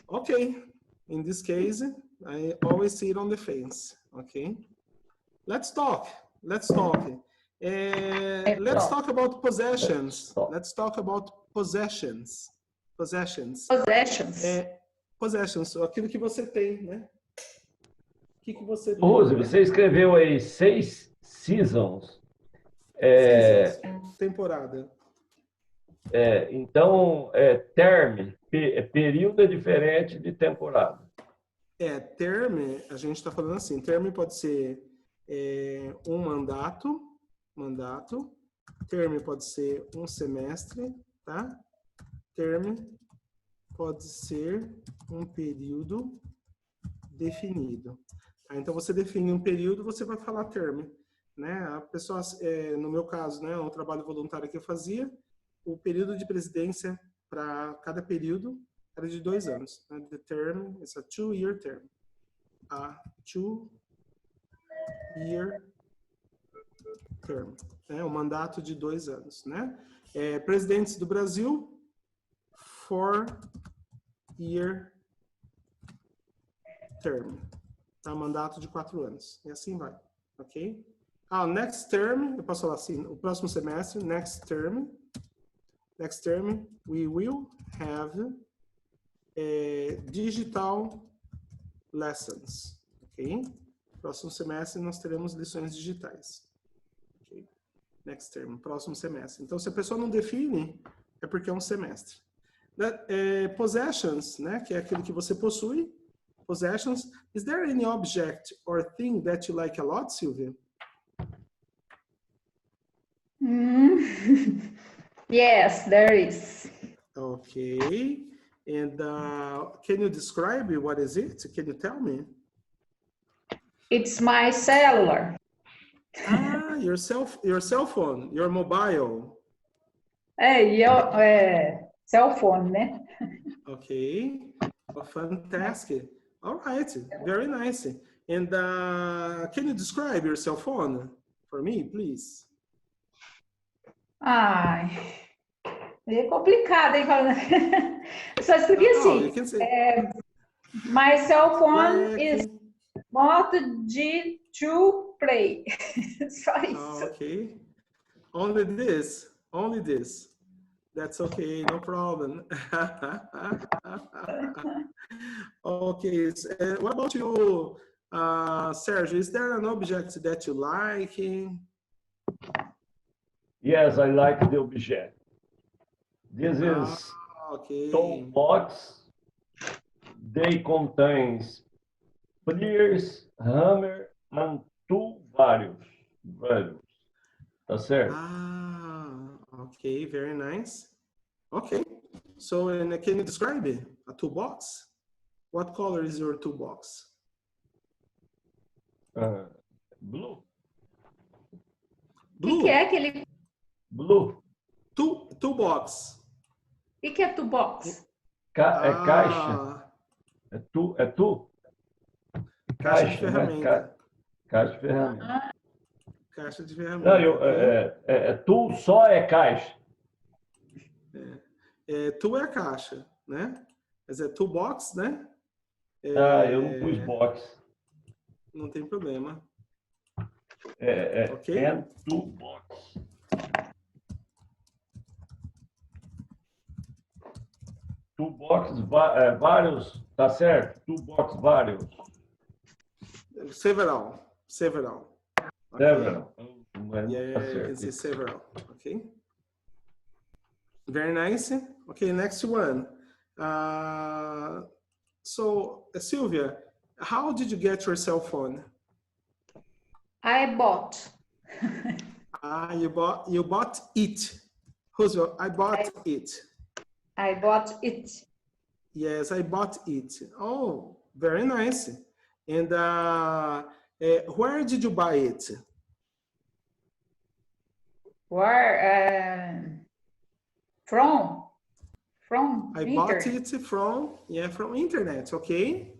Ok. In this case, I always sit on the fence. Ok? Let's talk. Let's talk about possessions. Let's talk about possessions. Possessions. Possessions, aquilo que você tem, né? O que você tem? Rose, você escreveu aí 6 seasons. Seasons, temporada. Então, term, período é diferente de temporada. Term, a gente está falando assim, term pode ser um mandato, term pode ser um semestre, tá? Term pode ser um período definido. Então, você define um período, você vai falar term, né? A pessoa, no meu caso, né, um trabalho voluntário que eu fazia, o período de presidência para cada período era de 2 anos. Né? The term is a 2-year term. A 2-year term. Um mandato de 2 anos, né? Presidentes do Brasil, 4-year term. Tá? Mandato de 4 anos. E assim vai, ok? Next term, eu posso falar assim, o próximo semestre, next term, we will have digital lessons, ok? Próximo semestre nós teremos lições digitais. Okay? Next term, próximo semestre. Então, se a pessoa não define, é porque é um semestre. Possessions, né, que é aquilo que você possui. Possessions. Is there any object or thing that you like a lot, Sylvia? Yes, there is. Okay. And can you describe what is it? Can you tell me? It's my cellular. Ah, your cell phone, your mobile. Cell phone, né? Okay. Oh, fantastic. All right. Very nice. And can you describe your cell phone for me, please? Ai, é complicado, hein? Eu só escrevi Oh, assim. you can say. My cell phone Yeah, is Moto G2 Play. Só oh, isso. okay. Only this. Only this. That's okay. No problem. Okay. What about you, Sergio? Is there an object that you like? Yes, I like the object. This is Okay. toolbox. They contains pliers, hammer, and tool vários. Tá certo? Okay, very nice. Okay, so and can you describe it? A toolbox? What color is your toolbox? Blue. O que é aquele? Blue. Toolbox. O que é toolbox? É caixa. É tu? Caixa de né? ferramenta. Caixa de ferramenta. Caixa de ferramenta. Não, tu só é caixa. Tu é a caixa, né? Mas é toolbox, né? Eu não pus box. Não tem problema. Ok? And toolbox. Toolbox, vários, tá certo? Toolbox, vários. Several. Okay. Several. Yeah, you can say several. Okay. Very nice. Okay, next one. So, Sylvia, how did you get your cell phone? I bought. You bought it. I bought it. I bought it. Yes, I bought it. Oh, very nice. And where did you buy it? Where? From I internet. bought it from internet. Okay.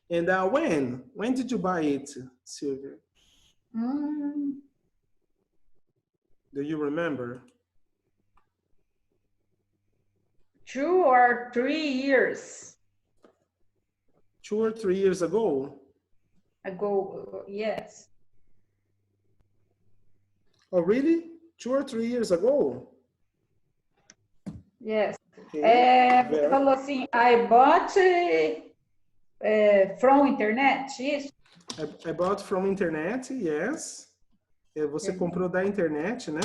And when did you buy it, Sylvia? Do you remember? 2 or 3 years 2 or 3 years ago? ago, yes. Oh, really? 2 or 3 years ago? Yes. Okay. Você falou assim, I bought from internet, isso? I bought from internet, yes. Você comprou da internet, né?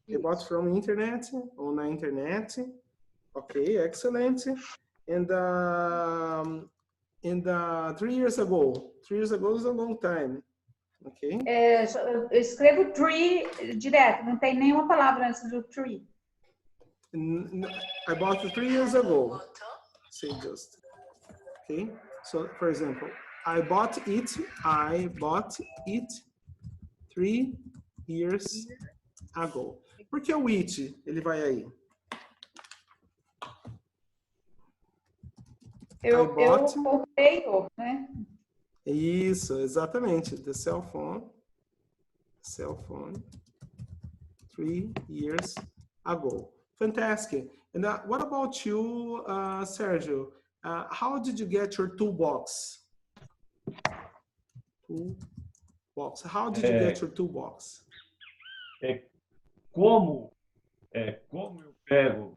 I bought from internet, ou na internet. Okay, excellent. And 3 years ago. 3 years ago is a long time. Okay. Eu escrevo tree direto, não tem nenhuma palavra antes do tree. I bought it 3 years ago. Say just. Okay. So, for example, I bought it 3 years ago. Por que o it ele vai aí? Eu comprei, né? Isso, exatamente. The cell phone 3 years ago. Fantastic. And what about you, Sergio? How did you get your toolbox? How did you get your toolbox? Como eu pego?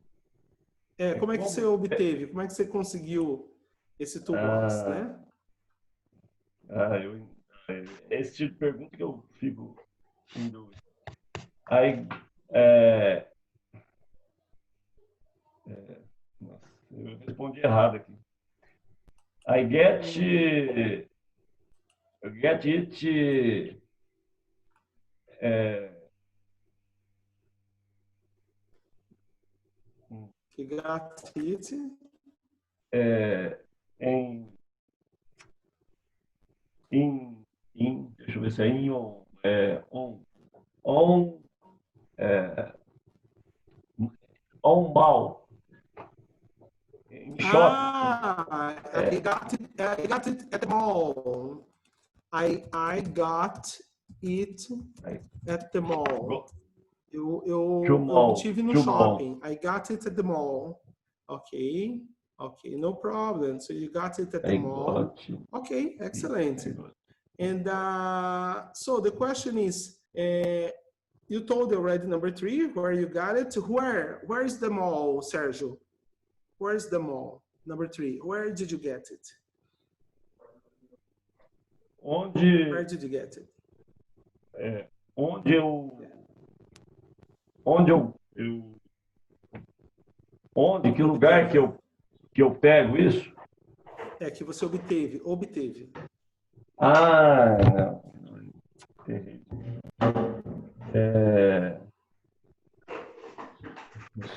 Como é que você obteve? Como é que você conseguiu esse toolbox, né? Esse tipo de pergunta que eu fico em dúvida. Aí, nossa, eu respondi errado aqui. I get it. You got it. Deixa eu ver se é in on. On mall. Em shopping. I got it at the mall. I got it at the mall. Eu obtive no shopping. I got it at the mall. Okay, no problem. So you got it at the mall. Okay, excellent. And so the question is, you told already number 3 where you got it. Where is the mall, Sergio? Where is the mall? Number 3. Where did you get it? Where did you get it? Que lugar que eu pego isso? Que você obteve. Não.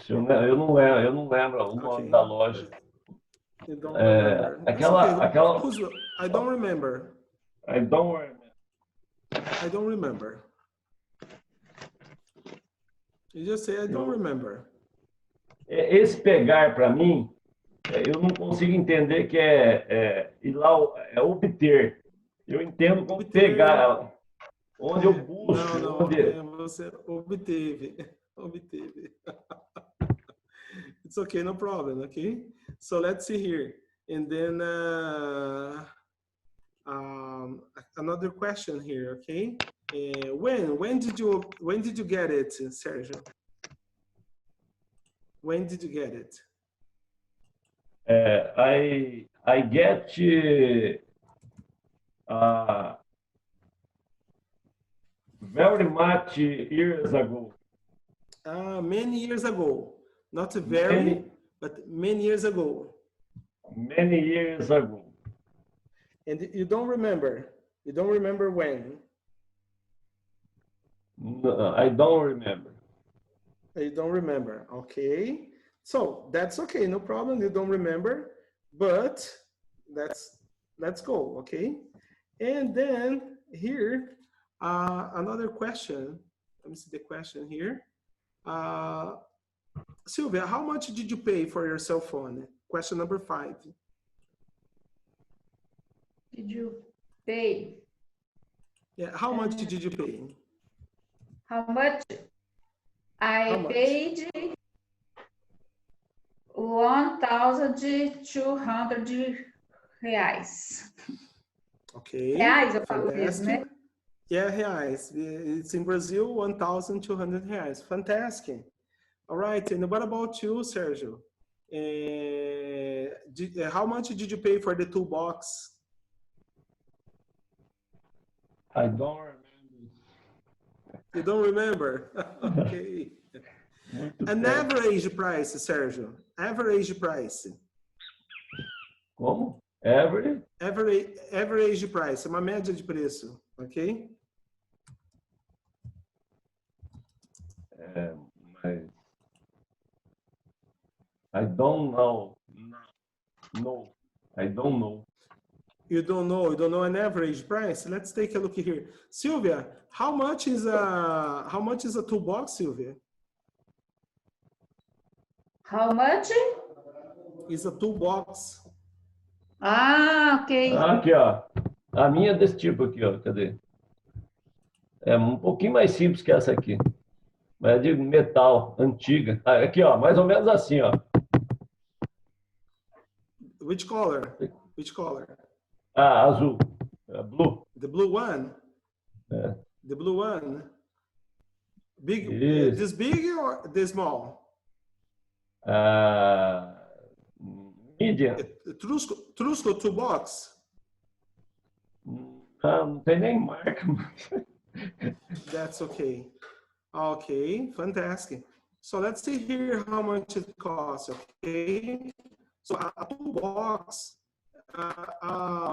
Eu não lembro o nome da loja. Aquela. I don't remember. I don't remember. You just say I don't remember. Esse pegar para mim, eu não consigo entender que ir lá é obter. Eu entendo como pegar, onde eu busco. Não, você obteve. It's okay, no problem, okay? So let's see here. And then another question here, okay? When did you get it, Sergio? When did you get it? I get very much years ago. Many years ago. Not very, but many years ago. Many years ago. And you don't remember? You don't remember when? No, I don't remember. You don't remember, okay. So that's okay, no problem, you don't remember, but let's go, okay. And then here, another question. Let me see the question here. Sylvia, how much did you pay for your cell phone? Question number 5. Did you pay? Yeah, how much did you pay? How much? I paid 1,200 reais. Okay. Reais, eu falo mesmo, né? Yeah, reais. It's in Brazil, 1,200 reais. Fantastic. All right. And what about you, Sergio? How much did you pay for the toolbox? I don't remember. You don't remember? Okay. An average price, Sergio. Average price. Como? Average price. Uma média de preço. Ok? Mas I don't know. No, I don't know. You don't know an average price? Let's take a look here. Sylvia, how much is a toolbox, Sylvia? How much? Is a toolbox. Ok. Aqui, ó. A minha é desse tipo aqui, ó. Cadê? É um pouquinho mais simples que essa aqui. Mas é de metal, antiga. Aqui, ó. Mais ou menos assim, ó. Which color? Which color? Azul. Blue. The blue one? É. The blue one? Big, Isso. this big or this small? Medium. Trusco toolbox? Não tem nem marca. That's okay. Okay, fantastic. So let's see here how much it costs, okay? So a toolbox,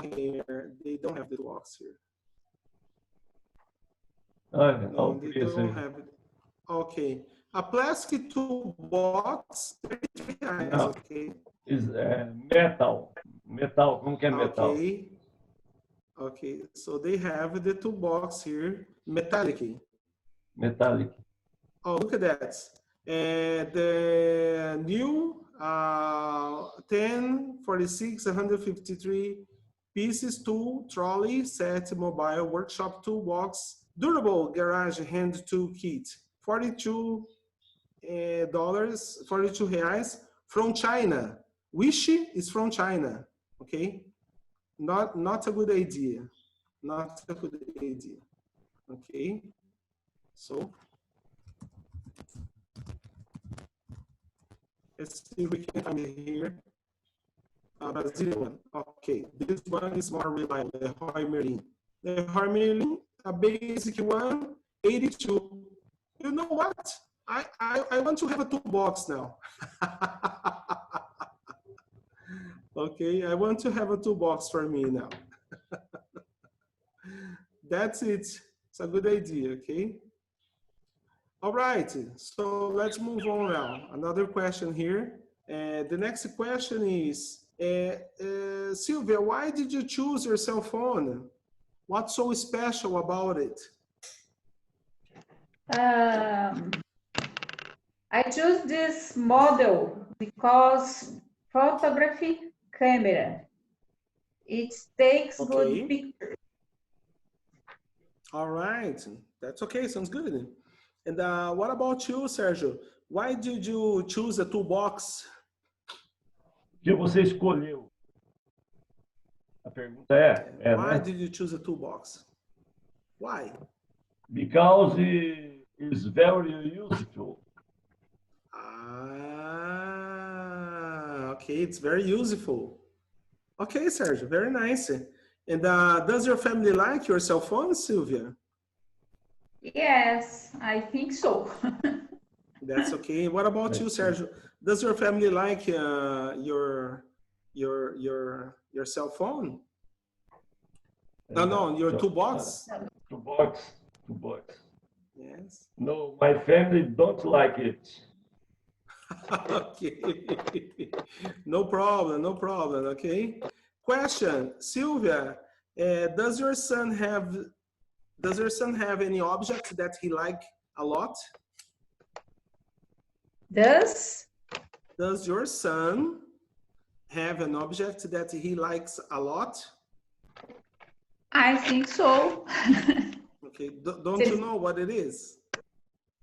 here, they don't have the toolbox here. No, they don't have it. Okay. A plastic toolbox, 33 reais, okay? Metal. Metal, como que é metal? Okay. Okay, so they have the toolbox here, metallic. Metallic. Oh, look at that. The new 1046 153 pieces tool trolley set mobile workshop toolbox durable garage hand tool kit, $42 42 reais from China. Wish is from China. Okay, not a good idea. Not a good idea. Okay, so let's see if we can find it here. Brazilian one. Okay, this one is more reliable. The Leroy Merlin. The Leroy Merlin, a basic one, 82. You know what? I want to have a toolbox now. Okay, I want to have a toolbox for me now. That's it. It's a good idea, okay? All right, so let's move on now. Another question here. The next question is, Sylvia, why did you choose your cell phone? What's so special about it? I choose this model because photography camera. It takes good pictures. All right, that's okay, sounds good. And what about you, Sergio? Why did you choose a toolbox? O que você escolheu? A pergunta Why did you choose a toolbox? Why? Because it is very useful. Okay, it's very useful. Okay, Sergio, very nice. And does your family like your cell phone, Sylvia? Yes, I think so. That's okay. What about you, Sergio? Does your family like your cell phone? No, your toolbox. Toolbox. Yes. No, my family don't like it. Okay. No problem. Okay. Question, Sylvia. Does your son have any object that he like a lot? Does your son have an object that he likes a lot? I think so. Okay, don't you know what it is?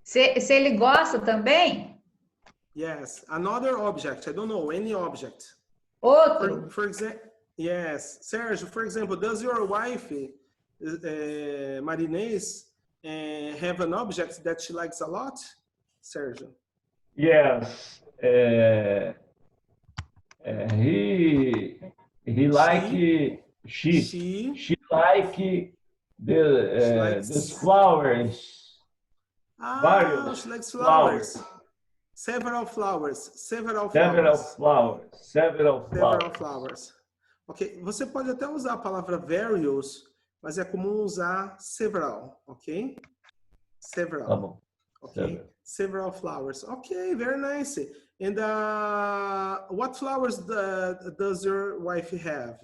Se ele gosta também? Yes, another object. I don't know, any object. Outro? For example, yes, Sergio, for example, does your wife, Marinês, have an object that she likes a lot, Sergio? Yes. He like she like the flowers. She likes flowers. Several flowers. Ok, você pode até usar a palavra various, mas é comum usar several, ok? Several. Tá bom. Okay, several flowers. Okay, very nice. And what flowers does your wife have?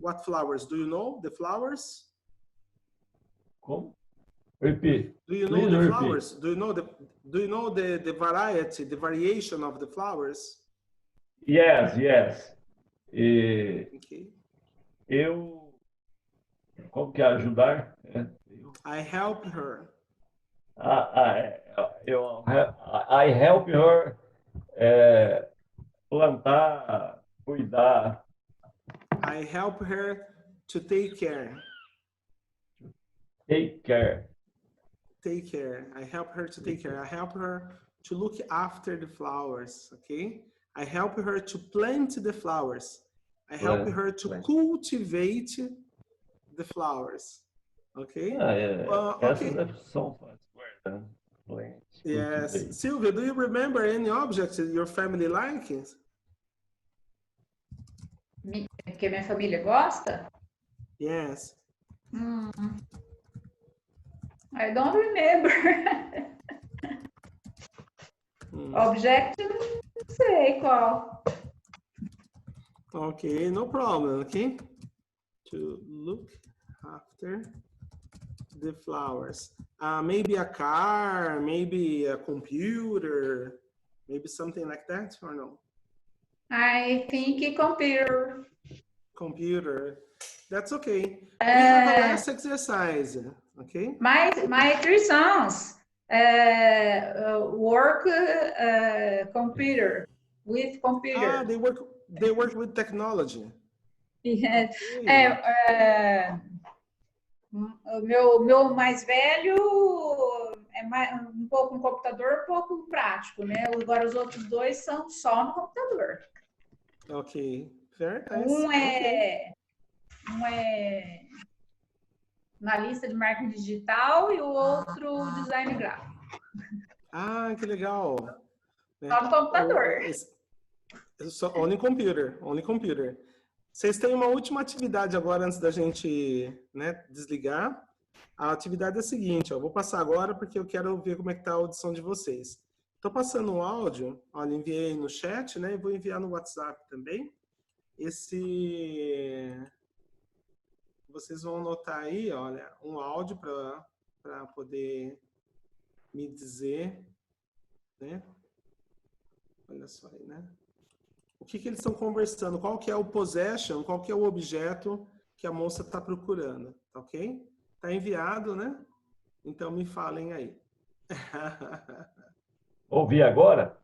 What flowers? Do you know the flowers? Como? Repeat. Do you know the flowers? Do you know the variety, the variation of the flowers? Yes. Okay. Como que é ajudar? I help her. I help her plantar, cuidar. I help her to take care. Take care. I help her to take care. I help her to look after the flowers, okay? I help her to plant the flowers. I help her to cultivate the flowers, okay? Okay. São yes. Sylvia, do you remember any objects that your family likes? Que minha família gosta? Yes. I don't remember. Object, não sei qual. Okay, no problem, okay? To look after the flowers. Maybe a car, maybe a computer, maybe something like that, or no? I think computer. Computer. That's okay. We have a last exercise, okay? My three sons work computer with computer. They work with technology. Yes. Okay. O meu mais velho é um pouco no computador, um pouco prático, né? Agora os outros dois são só no computador. Ok. Very nice. Um é analista de marketing digital e o outro design gráfico. Ah, que legal. Só no computador. Only computer, only computer. Vocês têm uma última atividade agora antes da gente, né, desligar. A atividade é a seguinte, ó, vou passar agora porque eu quero ver como é que tá a audição de vocês. Estou passando um áudio, olha, enviei no chat, né, e vou enviar no WhatsApp também. Vocês vão notar aí, olha, um áudio para poder me dizer, né? Olha só aí, né? O que eles estão conversando? Qual que é o possession? Qual que é o objeto que a moça está procurando? Tá ok? Tá enviado, né? Então me falem aí. Ouvir agora?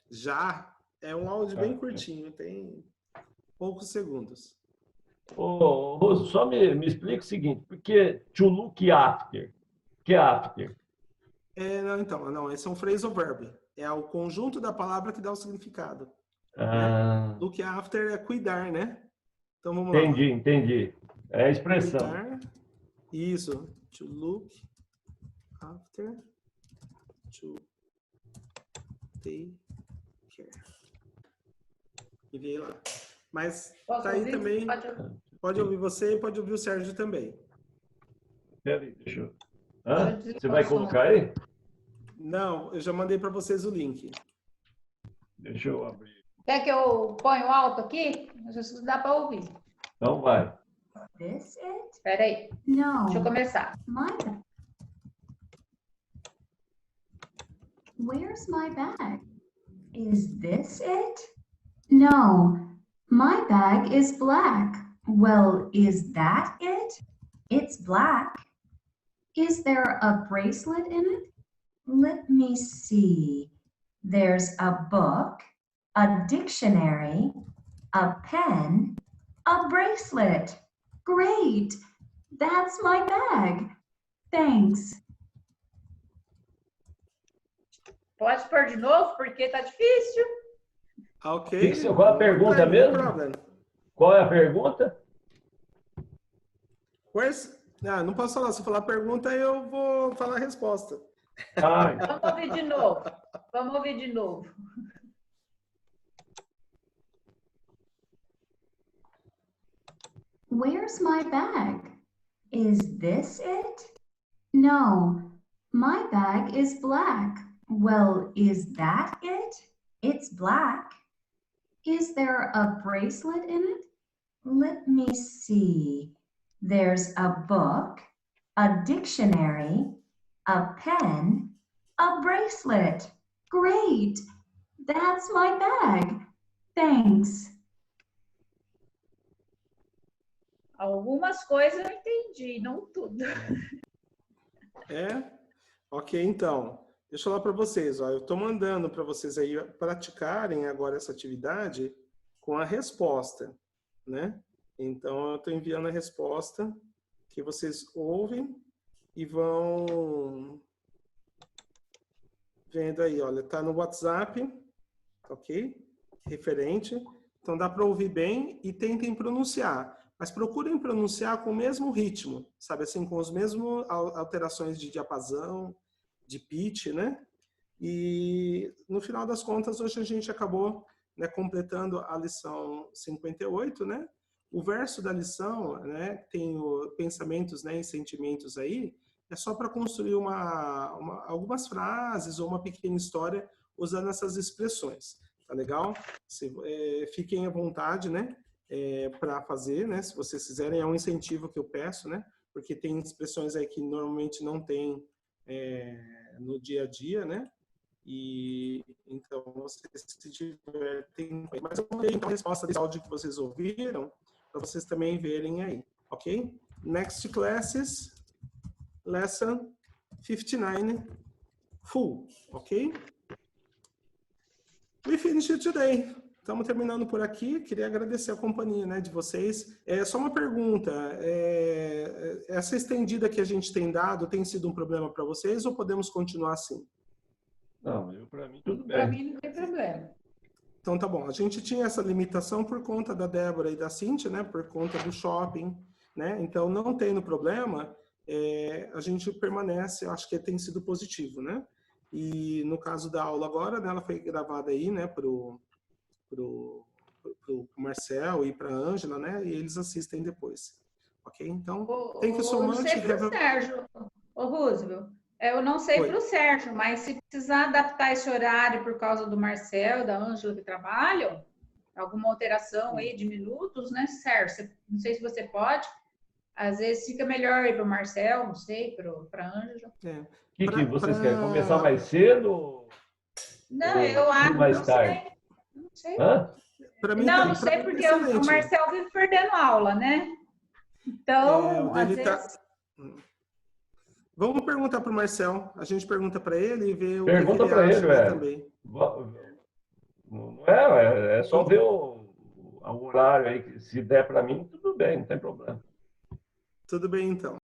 Já. É um áudio bem curtinho, tem poucos segundos. Ô, Roso, só me explica o seguinte, porque to look after, que é after? Não, esse é um phrasal verb. É o conjunto da palavra que dá o significado. Ah, Look after é cuidar, né? Então vamos entendi, lá. entendi. É a expressão. Cuidar. Isso. To look after. To take care. Enviei lá. Mas tá aí também. Pode ouvir você e pode ouvir o Sérgio também. Peraí, deixa eu... Você vai colocar aí? Não, eu já mandei para vocês o link. Deixa eu abrir. Quer que eu ponha o alto aqui? Não sei se dá para ouvir. Então vai. This it? Espera aí. No. Deixa eu começar. Where's my bag? Is this it? No. My bag is black. Well, is that it? It's black. Is there a bracelet in it? Let me see. There's a book, a dictionary, a pen, a bracelet. Great. That's my bag. Thanks. Pode pôr de novo, porque tá difícil. Ok. Qual é a pergunta mesmo? Qual é a pergunta? Não posso falar. Se eu falar a pergunta, eu vou falar a resposta. Vamos ouvir de novo. Vamos ouvir de novo. Where's my bag? Is this it? No. My bag is black. Well, is that it? It's black. Is there a bracelet in it? Let me see. There's a book, a dictionary, a pen, a bracelet. Great. That's my bag. Thanks. Algumas coisas eu entendi, não tudo. Ok, então. Deixa eu falar para vocês. Ó, eu estou mandando para vocês aí praticarem agora essa atividade com a resposta, né? Então, eu estou enviando a resposta que vocês ouvem e vão vendo aí. Olha, tá no WhatsApp, ok? Referente. Então, dá para ouvir bem e tentem pronunciar. Mas procurem pronunciar com o mesmo ritmo, sabe? Assim, com as mesmas alterações de diapasão, de pitch, né? E, no final das contas, hoje a gente acabou, né, completando a lição 58, né? O verso da lição, né, tem pensamentos, né, e sentimentos aí, é só para construir algumas frases ou uma pequena história usando essas expressões. Tá legal? Fiquem à vontade, né? Para fazer, né? Se vocês quiserem, é um incentivo que eu peço, né? porque tem expressões aí que normalmente não tem no dia a dia, né? E então vocês se divertem. Mas eu mandei então a resposta desse áudio que vocês ouviram para vocês também verem aí, ok? Next classes, lesson 59, full, ok? We finished today. Estamos terminando por aqui. Queria agradecer a companhia, né, de vocês. Só uma pergunta. Essa estendida que a gente tem dado tem sido um problema para vocês ou podemos continuar assim? Não, para mim tudo Para bem. mim não tem problema. Então tá bom. A gente tinha essa limitação por conta da Débora e da Cíntia, né? Por conta do shopping, né? Então não tendo problema, a gente permanece. Acho que tem sido positivo, né? E no caso da aula agora, né, ela foi gravada aí, né? Pro Marcel e para a Ângela, né? E eles assistem depois, ok? Então, thank you so much. Eu não sei para o Sérgio, Roosevelt. Eu não sei para o Sérgio, mas se precisar adaptar esse horário por causa do Marcel, da Ângela que trabalham, alguma alteração aí de minutos, né, Sérgio? Não sei se você pode. Às vezes fica melhor ir para o Marcel, não sei, para a Ângela. O que vocês querem? Começar mais cedo? Não, eu acho mais não tarde? sei. Não sei. Hã? Não sei porque o Marcel vive perdendo aula, né? Então, às vezes... Vamos perguntar para o Marcel. A gente pergunta para ele e vê o pergunta que ele acha também. Não é só ver o horário aí. Se der para mim, tudo bem, não tem problema. Tudo bem, então.